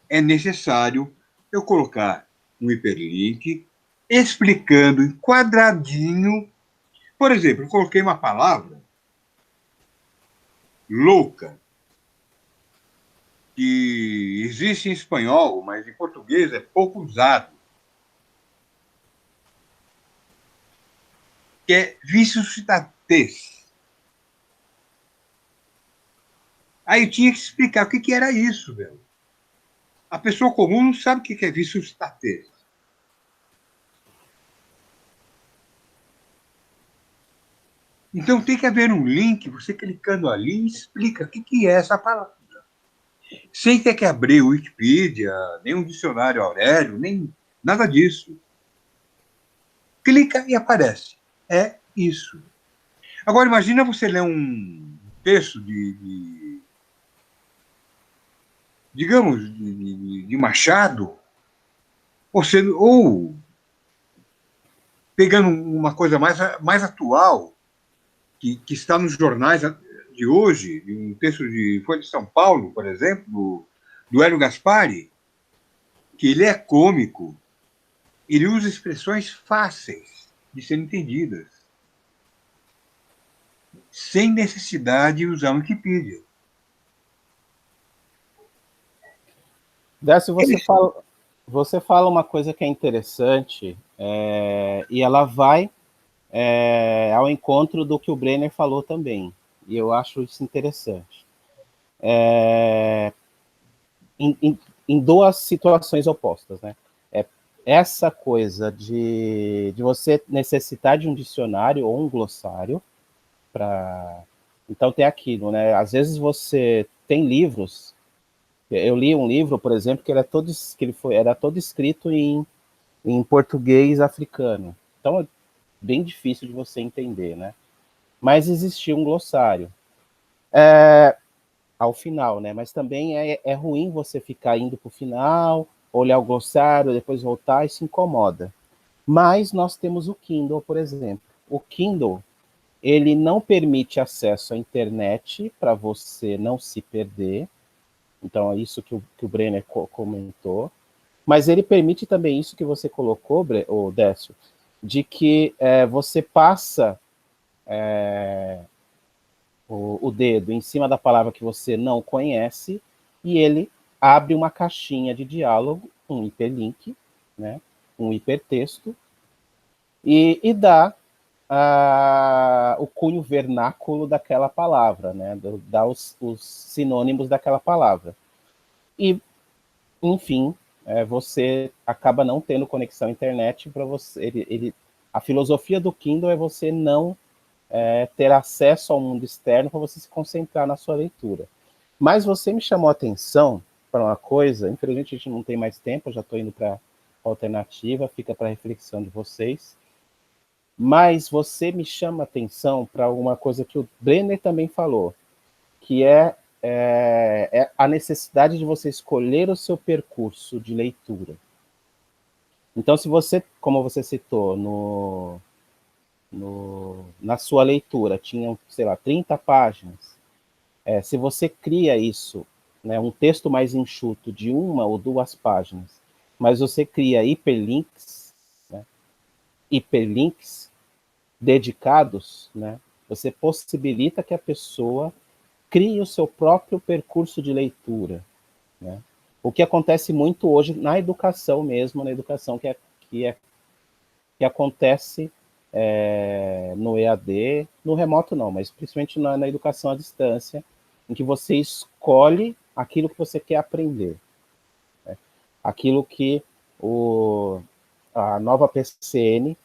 é necessário eu colocar um hiperlink explicando em quadradinho. Por exemplo, eu coloquei uma palavra louca, que existe em espanhol, mas em português é pouco usado, que é visuscitatez. Aí eu tinha que explicar o que era isso, velho. A pessoa comum não sabe o que é vícios statês. Então tem que haver um link, você clicando ali, explica o que é essa palavra. Sem ter que abrir o Wikipedia, nem um dicionário Aurélio, nem nada disso. Clica e aparece. É isso. Agora, imagina você ler um texto digamos, de Machado, ou pegando uma coisa mais atual, que está nos jornais de hoje, um texto de Folha de São Paulo, por exemplo, do Hélio Gaspari, que ele é cômico, ele usa expressões fáceis de serem entendidas, sem necessidade de usar a Wikipedia. Décio, você fala uma coisa que é interessante, e ela vai ao encontro do que o Brenner falou também, e eu acho isso interessante. Em duas situações opostas, né? Essa coisa de você necessitar de um dicionário ou um glossário para... Então tem aquilo, né? Às vezes você tem livros. Eu li um livro, por exemplo, que era todo escrito em português africano. Então é bem difícil de você entender, né? Mas existia um glossário ao final, né? Mas também é ruim você ficar indo para o final, olhar o glossário, depois voltar, e se incomoda. Mas nós temos o Kindle, por exemplo. O Kindle, ele não permite acesso à internet para você não se perder. Então, é isso que o Brenner comentou. Mas ele permite também isso que você colocou, o Décio, de que você passa o dedo em cima da palavra que você não conhece e ele abre uma caixinha de diálogo, um hiperlink, né, um hipertexto, e dá o cunho vernáculo daquela palavra, né, dá os sinônimos daquela palavra. E, enfim, você acaba não tendo conexão à internet para você. A filosofia do Kindle é você não ter acesso ao mundo externo para você se concentrar na sua leitura. Mas você me chamou a atenção para uma coisa, infelizmente a gente não tem mais tempo, eu já estou indo para a alternativa, fica para a reflexão de vocês, mas você me chama a atenção para uma coisa que o Brenner também falou, que é a necessidade de você escolher o seu percurso de leitura. Então, se você, como você citou, na sua leitura, tinham, sei lá, 30 páginas, se você cria isso, né, um texto mais enxuto de 1 ou 2 páginas, mas você cria hiperlinks, né, hiperlinks dedicados, né, você possibilita que a pessoa crie o seu próprio percurso de leitura, né? O que acontece muito hoje na educação mesmo, na educação que acontece no EAD, no remoto não, mas principalmente na educação à distância, em que você escolhe aquilo que você quer aprender, né? Aquilo que a nova PCN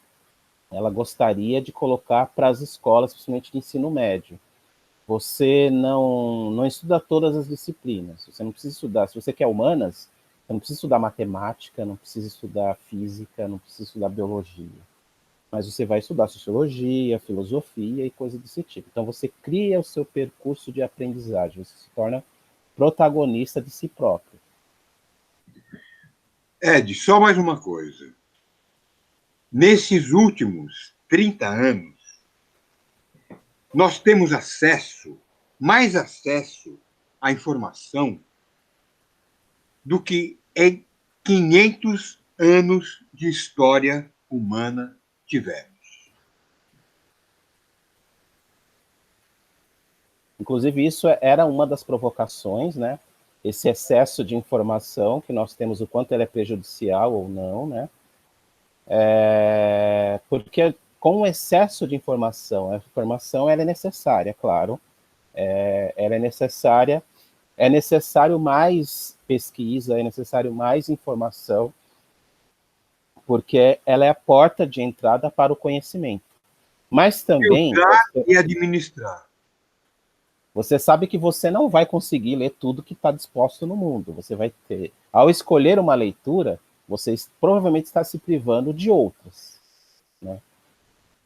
ela gostaria de colocar para as escolas, principalmente de ensino médio. Você não estuda todas as disciplinas, você não precisa estudar, se você quer humanas, você não precisa estudar matemática, não precisa estudar física, não precisa estudar biologia, mas você vai estudar sociologia, filosofia e coisas desse tipo. Então você cria o seu percurso de aprendizagem, você se torna protagonista de si próprio. Ed, só mais uma coisa. Nesses últimos 30 anos, nós temos mais acesso à informação do que em 500 anos de história humana tivemos. Inclusive, isso era uma das provocações, né? Esse excesso de informação que nós temos, o quanto ela é prejudicial ou não, né? Porque com o excesso de informação, a informação ela é necessária, claro, ela é necessária é necessário mais pesquisa, é necessário mais informação, porque ela é a porta de entrada para o conhecimento. Mas também Filtrar e administrar. você sabe que você não vai conseguir ler tudo que está disposto no mundo. Você vai ter, ao escolher uma leitura, você provavelmente está se privando de outras, né?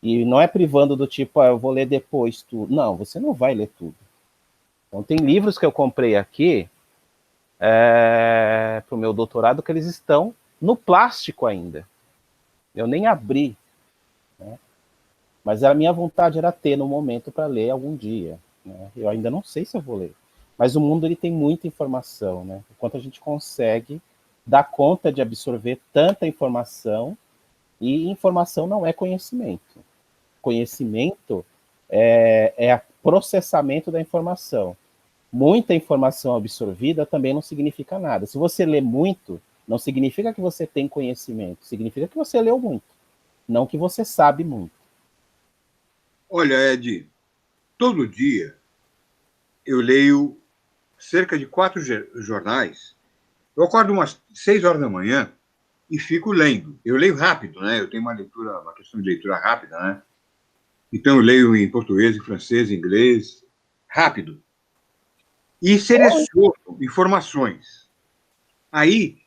E não é privando do tipo, eu vou ler depois tudo. Não, você não vai ler tudo. Então tem livros que eu comprei aqui para o meu doutorado que eles estão no plástico ainda. Eu nem abri, né? Mas a minha vontade era ter no momento para ler algum dia, né? Eu ainda não sei se eu vou ler. Mas o mundo ele tem muita informação, né? O quanto a gente consegue dar conta de absorver tanta informação, e informação não é conhecimento. Conhecimento é processamento da informação. Muita informação absorvida também não significa nada. Se você lê muito, não significa que você tem conhecimento, significa que você leu muito, não que você sabe muito. Olha, Ed, todo dia eu leio cerca de 4 jornais. Eu acordo umas 6 horas da manhã e fico lendo. Eu leio rápido, né? Eu tenho uma questão de leitura rápida, né? Então eu leio em português, em francês, em inglês, rápido. E seleciono informações. Aí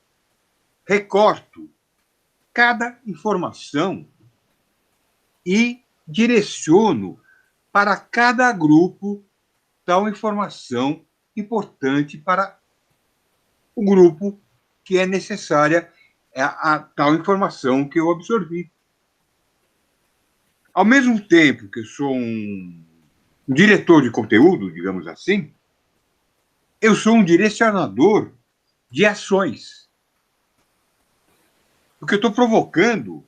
recorto cada informação e direciono para cada grupo tal informação importante para o grupo que é necessária a tal informação que eu absorvi. Ao mesmo tempo que eu sou um diretor de conteúdo, digamos assim, eu sou um direcionador de ações. O que eu estou provocando,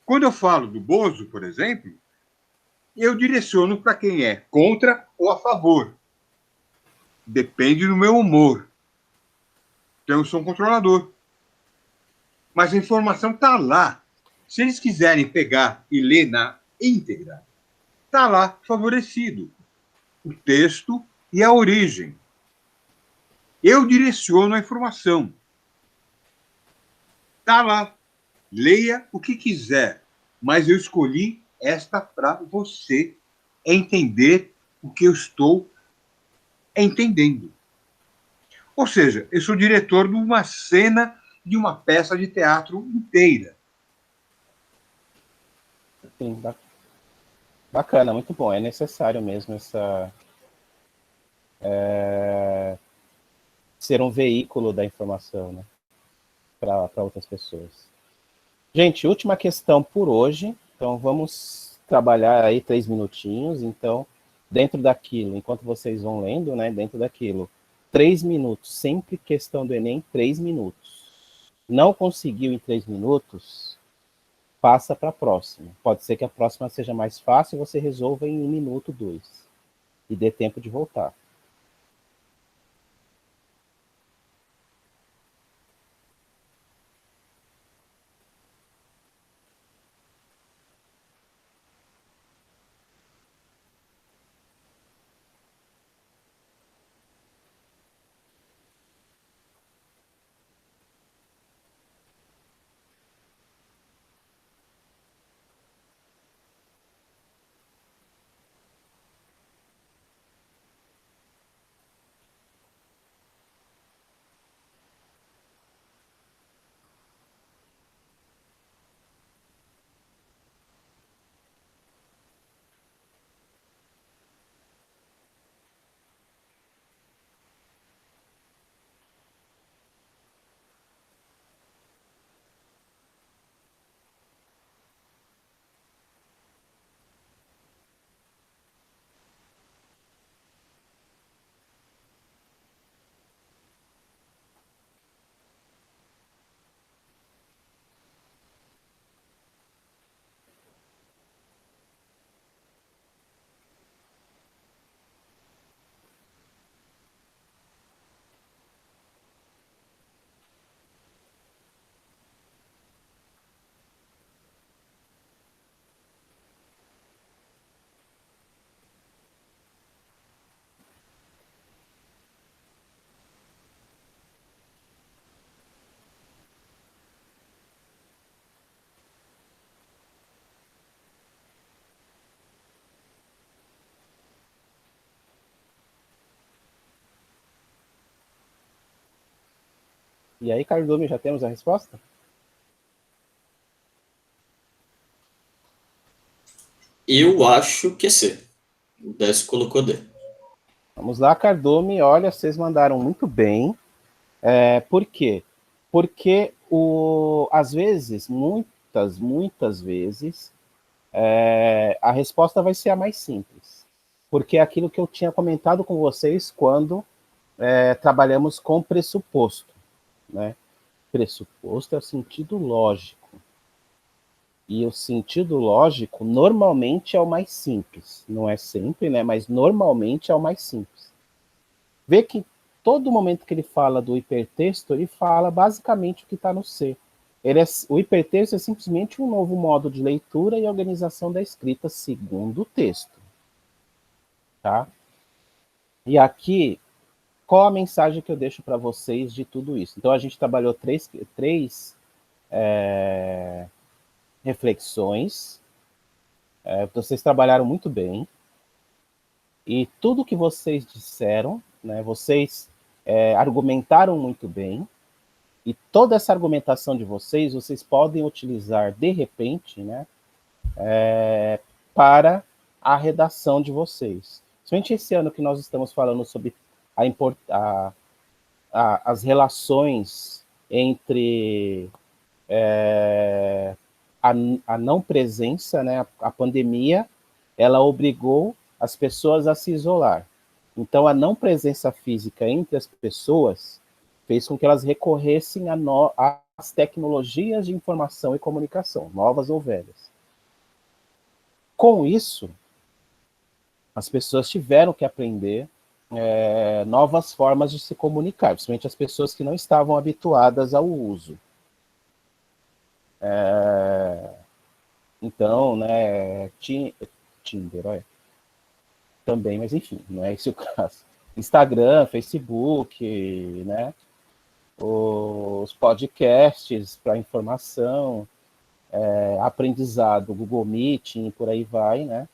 quando eu falo do Bozo, por exemplo, eu direciono para quem é contra ou a favor. Depende do meu humor. Então, eu sou um controlador. Mas a informação está lá. Se eles quiserem pegar e ler na íntegra, está lá favorecido o texto e a origem. Eu direciono a informação. Está lá. Leia o que quiser, mas eu escolhi esta para você entender o que eu estou entendendo. Ou seja, eu sou diretor de uma cena de uma peça de teatro inteira. Sim, bacana, muito bom. É necessário mesmo ser um veículo da informação, né, para outras pessoas. Gente, última questão por hoje. Então vamos trabalhar aí 3 minutinhos. Então, dentro daquilo, enquanto vocês vão lendo, né, dentro daquilo, 3 minutos. Sempre questão do Enem, 3 minutos. Não conseguiu em 3 minutos, passa para a próxima. Pode ser que a próxima seja mais fácil e você resolva em 1 minuto, 2. E dê tempo de voltar. E aí, Cardume, já temos a resposta? Eu acho que é C. O Décio colocou D. Vamos lá, Cardume. Olha, vocês mandaram muito bem. Por quê? Porque, às vezes, muitas vezes, a resposta vai ser a mais simples. Porque é aquilo que eu tinha comentado com vocês quando trabalhamos com pressuposto, né? Pressuposto é o sentido lógico. E o sentido lógico normalmente é o mais simples. Não é sempre, né? Mas normalmente é o mais simples. Vê que todo momento que ele fala do hipertexto, ele fala basicamente o que está no C. O hipertexto é simplesmente um novo modo de leitura e organização da escrita segundo o texto. Tá? E aqui, qual a mensagem que eu deixo para vocês de tudo isso? Então, a gente trabalhou três reflexões. Vocês trabalharam muito bem. E tudo que vocês disseram, né, vocês argumentaram muito bem. E toda essa argumentação de vocês podem utilizar, de repente, né, para a redação de vocês. Somente esse ano que nós estamos falando sobre as relações entre a não presença, né, a pandemia, ela obrigou as pessoas a se isolar. Então, a não presença física entre as pessoas fez com que elas recorressem às tecnologias de informação e comunicação, novas ou velhas. Com isso, as pessoas tiveram que aprender novas formas de se comunicar, principalmente as pessoas que não estavam habituadas ao uso. Então, né, Tinder, olha, também, mas enfim, não é esse o caso. Instagram, Facebook, né, os podcasts para informação, aprendizado, Google Meeting, por aí vai, né?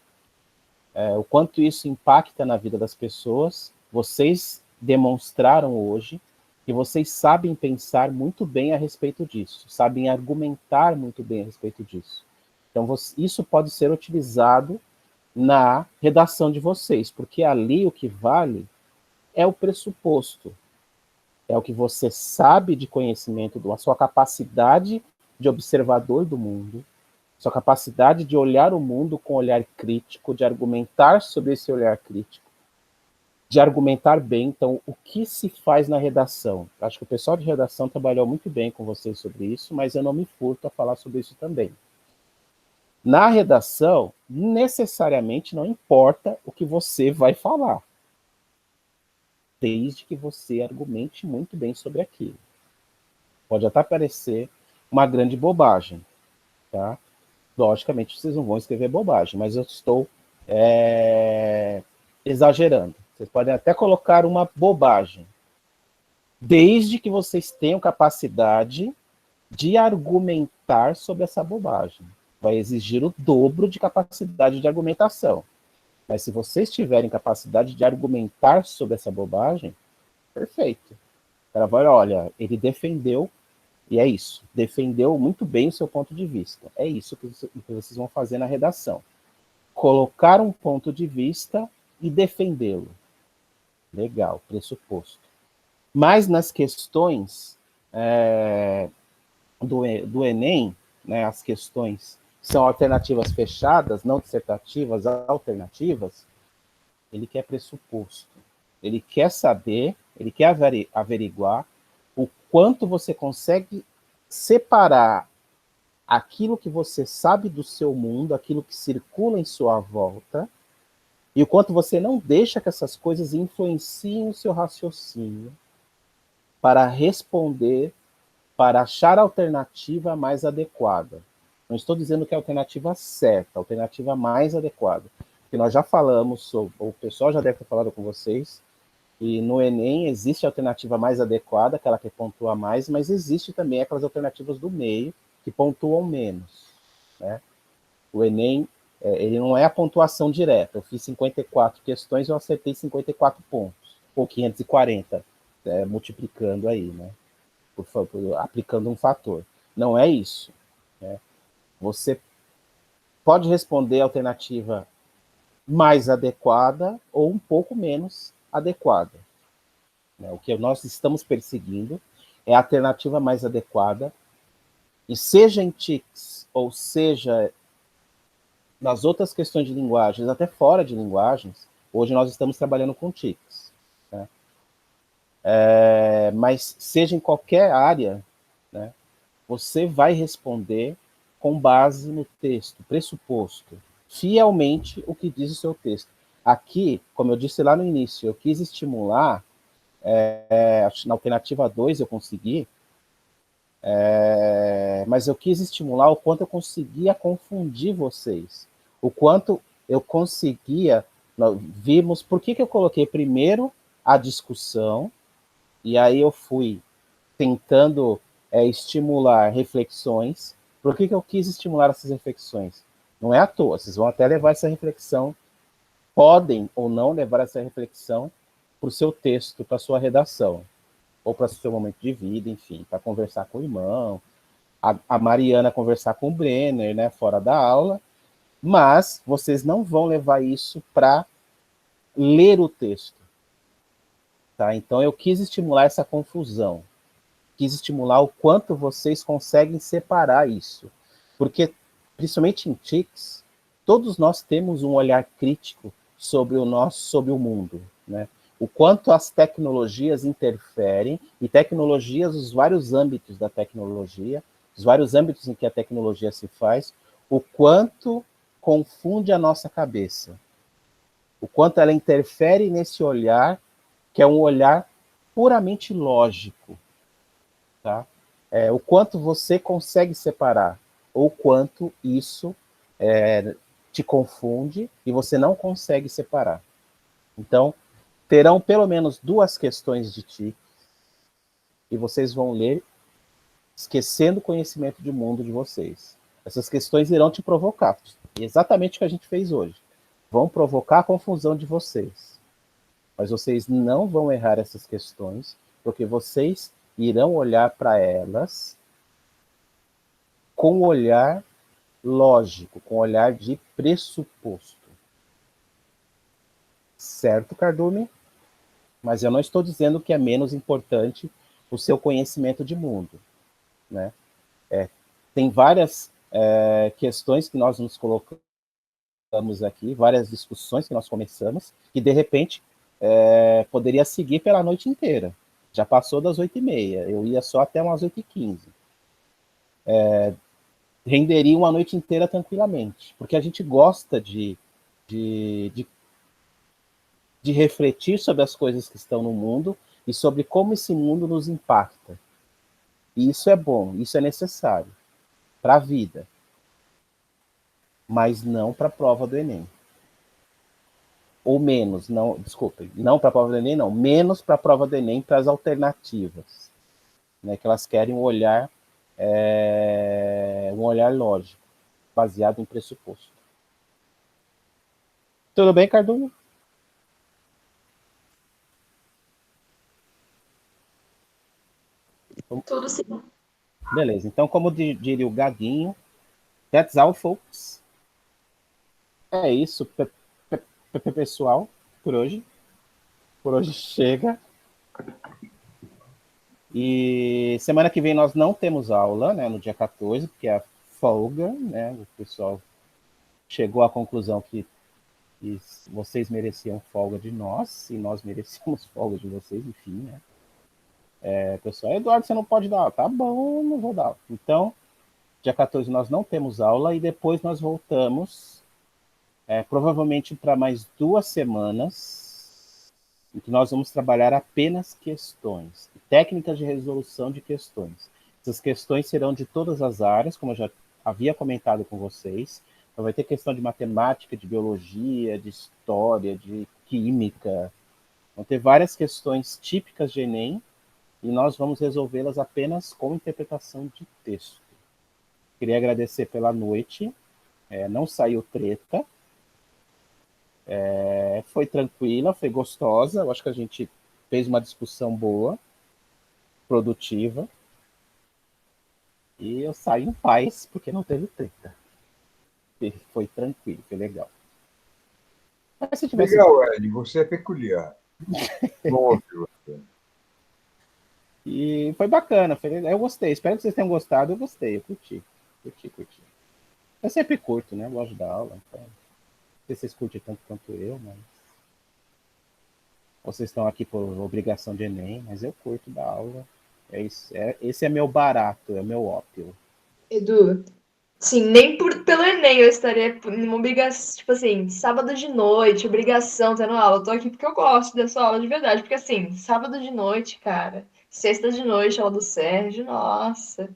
O quanto isso impacta na vida das pessoas, vocês demonstraram hoje que vocês sabem pensar muito bem a respeito disso, sabem argumentar muito bem a respeito disso. Então, isso pode ser utilizado na redação de vocês, porque ali o que vale é o pressuposto, é o que você sabe de conhecimento, a sua capacidade de observador do mundo, sua capacidade de olhar o mundo com olhar crítico, de argumentar sobre esse olhar crítico, de argumentar bem. Então, o que se faz na redação? Acho que o pessoal de redação trabalhou muito bem com vocês sobre isso, mas eu não me furto a falar sobre isso também. Na redação, necessariamente não importa o que você vai falar, desde que você argumente muito bem sobre aquilo. Pode até parecer uma grande bobagem, tá? Logicamente, vocês não vão escrever bobagem, mas eu estou exagerando. Vocês podem até colocar uma bobagem, desde que vocês tenham capacidade de argumentar sobre essa bobagem. Vai exigir o dobro de capacidade de argumentação. Mas se vocês tiverem capacidade de argumentar sobre essa bobagem, perfeito. O cara vai, olha, ele defendeu, e é isso, defendeu muito bem o seu ponto de vista. É isso que vocês vão fazer na redação. Colocar um ponto de vista e defendê-lo. Legal, pressuposto. Mas nas questões do Enem, né, as questões são alternativas fechadas, não dissertativas, alternativas, ele quer pressuposto. Ele quer saber, ele quer averiguar o quanto você consegue separar aquilo que você sabe do seu mundo, aquilo que circula em sua volta, e o quanto você não deixa que essas coisas influenciem o seu raciocínio para responder, para achar a alternativa mais adequada. Não estou dizendo que é a alternativa certa, a alternativa mais adequada. Porque nós já falamos sobre, o pessoal já deve ter falado com vocês, e no Enem existe a alternativa mais adequada, aquela que pontua mais, mas existe também aquelas alternativas do meio, que pontuam menos, né? O Enem, ele não é a pontuação direta. Eu fiz 54 questões, eu acertei 54 pontos, ou 540, multiplicando aí, né? aplicando um fator. Não é isso. Né? Você pode responder a alternativa mais adequada ou um pouco menos adequada. Né? O que nós estamos perseguindo é a alternativa mais adequada, e seja em TICs, ou seja nas outras questões de linguagens, até fora de linguagens, hoje nós estamos trabalhando com TICs. Né? Mas seja em qualquer área, né, você vai responder com base no texto, pressuposto, fielmente o que diz o seu texto. Aqui, como eu disse lá no início, eu quis estimular, na alternativa 2 eu consegui, mas eu quis estimular o quanto eu conseguia confundir vocês, o quanto eu conseguia, vimos, por que eu coloquei primeiro a discussão, e aí eu fui tentando estimular reflexões. Por que eu quis estimular essas reflexões? Não é à toa, vocês vão até levar essa reflexão, podem ou não levar essa reflexão para o seu texto, para a sua redação, ou para o seu momento de vida, enfim, para conversar com o irmão, a Mariana conversar com o Brenner, né, fora da aula, mas vocês não vão levar isso para ler o texto. Tá? Então eu quis estimular essa confusão, quis estimular o quanto vocês conseguem separar isso. Porque, principalmente em TICs, todos nós temos um olhar crítico sobre o mundo, né? O quanto as tecnologias interferem, e tecnologias, os vários âmbitos da tecnologia, os vários âmbitos em que a tecnologia se faz, o quanto confunde a nossa cabeça, o quanto ela interfere nesse olhar, que é um olhar puramente lógico, tá? O quanto você consegue separar, ou quanto isso te confunde e você não consegue separar. Então, terão pelo menos 2 questões de ti, e vocês vão ler esquecendo o conhecimento de mundo de vocês. Essas questões irão te provocar, exatamente o que a gente fez hoje. Vão provocar a confusão de vocês. Mas vocês não vão errar essas questões, porque vocês irão olhar para elas com um olhar lógico, com um olhar de pressuposto. Certo, Cardume? Mas eu não estou dizendo que é menos importante o seu conhecimento de mundo. Né? Tem várias questões que nós nos colocamos aqui, várias discussões que nós começamos, que de repente poderia seguir pela noite inteira. Já passou das 8h30, eu ia só até umas 8h15. Renderia uma noite inteira tranquilamente, porque a gente gosta de refletir sobre as coisas que estão no mundo e sobre como esse mundo nos impacta. E isso é bom, isso é necessário para a vida, mas não para a prova do Enem. Ou menos, não, desculpem, não para a prova do Enem, não, menos para a prova do Enem, para as alternativas, né, que elas querem um olhar lógico, baseado em pressuposto. Tudo bem, Cardume? Tudo sim. Beleza, então, como diria o Gaguinho, that's all, folks. É isso, pessoal, por hoje. Por hoje chega. E semana que vem nós não temos aula, né, no dia 14, porque é a folga, né? O pessoal chegou à conclusão que vocês mereciam folga de nós, e nós merecemos folga de vocês, enfim, né? Pessoal, Eduardo, você não pode dar aula. Tá bom, não vou dar aula. Então, dia 14 nós não temos aula, e depois nós voltamos, provavelmente para mais 2 semanas, em que nós vamos trabalhar apenas questões, técnicas de resolução de questões. Essas questões serão de todas as áreas, como eu já havia comentado com vocês. Então vai ter questão de matemática, de biologia, de história, de química. Vão ter várias questões típicas de Enem, e nós vamos resolvê-las apenas com interpretação de texto. Queria agradecer pela noite, não saiu treta, foi tranquila, foi gostosa, eu acho que a gente fez uma discussão boa, produtiva, E eu saí em paz, porque não teve treta. E foi tranquilo, foi legal. Mas se tivesse. Legal, Ed, você é peculiar. Bom ouvir você. E foi bacana, foi legal. Eu gostei. Espero que vocês tenham gostado. Eu gostei, eu curti. Curti. Eu sempre curto, né? Eu gosto da aula. Então, não sei se vocês curtem tanto quanto eu, mas. Vocês estão aqui por obrigação de Enem, mas eu curto da aula. É isso, esse é meu barato, é meu ópio. Edu, sim, nem pelo Enem eu estaria numa obrigação, tipo assim, sábado de noite, obrigação tendo aula. Eu tô aqui porque eu gosto dessa aula de verdade. Porque assim, sábado de noite, cara, sexta de noite, aula do Sérgio, nossa.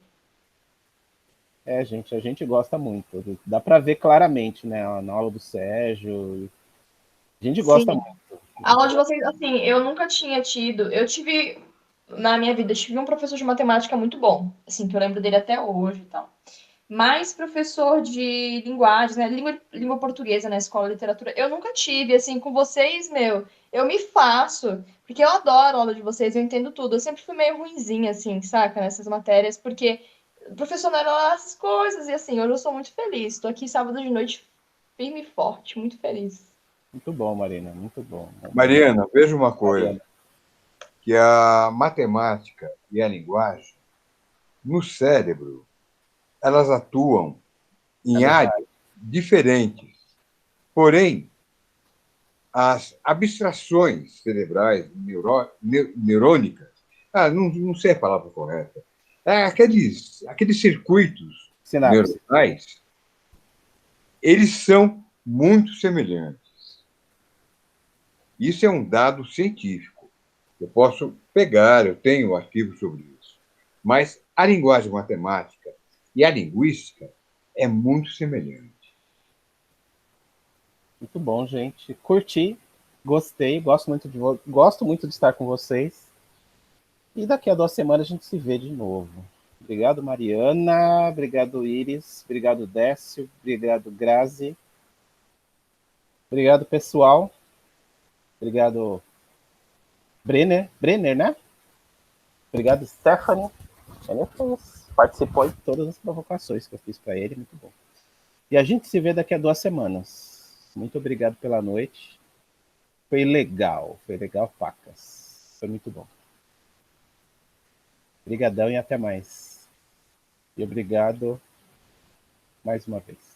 É, gente, a gente gosta muito. Dá para ver claramente, né? Na aula do Sérgio. A gente Sim, gosta muito. a aula de vocês, assim, eu nunca tinha tido. Eu tive, na minha vida, eu tive um professor de matemática muito bom, assim, que eu lembro dele até hoje e tal. Mas professor de linguagens, né? Língua portuguesa na escola de literatura, eu nunca tive, assim, com vocês, meu. Eu me faço, porque eu adoro a aula de vocês, eu entendo tudo. Eu sempre fui meio ruinzinha, assim, saca, nessas matérias, porque o professor não era lá essas coisas, e assim, hoje eu sou muito feliz. Estou aqui sábado de noite, firme e forte, muito feliz. Muito bom, Marina, muito bom. Mariana, veja uma coisa, Mariana, que a matemática e a linguagem, no cérebro, elas atuam é em verdade. áreas diferentes. Porém, as abstrações cerebrais, neurônicas, não sei a palavra correta, aqueles circuitos Sinapse. neuronais, eles são muito semelhantes. Isso é um dado científico. Eu posso pegar, eu tenho arquivos sobre isso. Mas a linguagem matemática e a linguística é muito semelhante. Muito bom, gente. Curti, gostei, gosto muito de estar com vocês. E daqui a 2 semanas a gente se vê de novo. Obrigado, Mariana. Obrigado, Iris. Obrigado, Décio. Obrigado, Grazi. Obrigado, pessoal. Obrigado, Brenner, né? Obrigado, Stephanie. Ele participou de todas as provocações que eu fiz para ele. Muito bom. E a gente se vê daqui a 2 semanas. Muito obrigado pela noite. Foi legal, pacas. Foi muito bom. Obrigadão e até mais. E obrigado mais uma vez.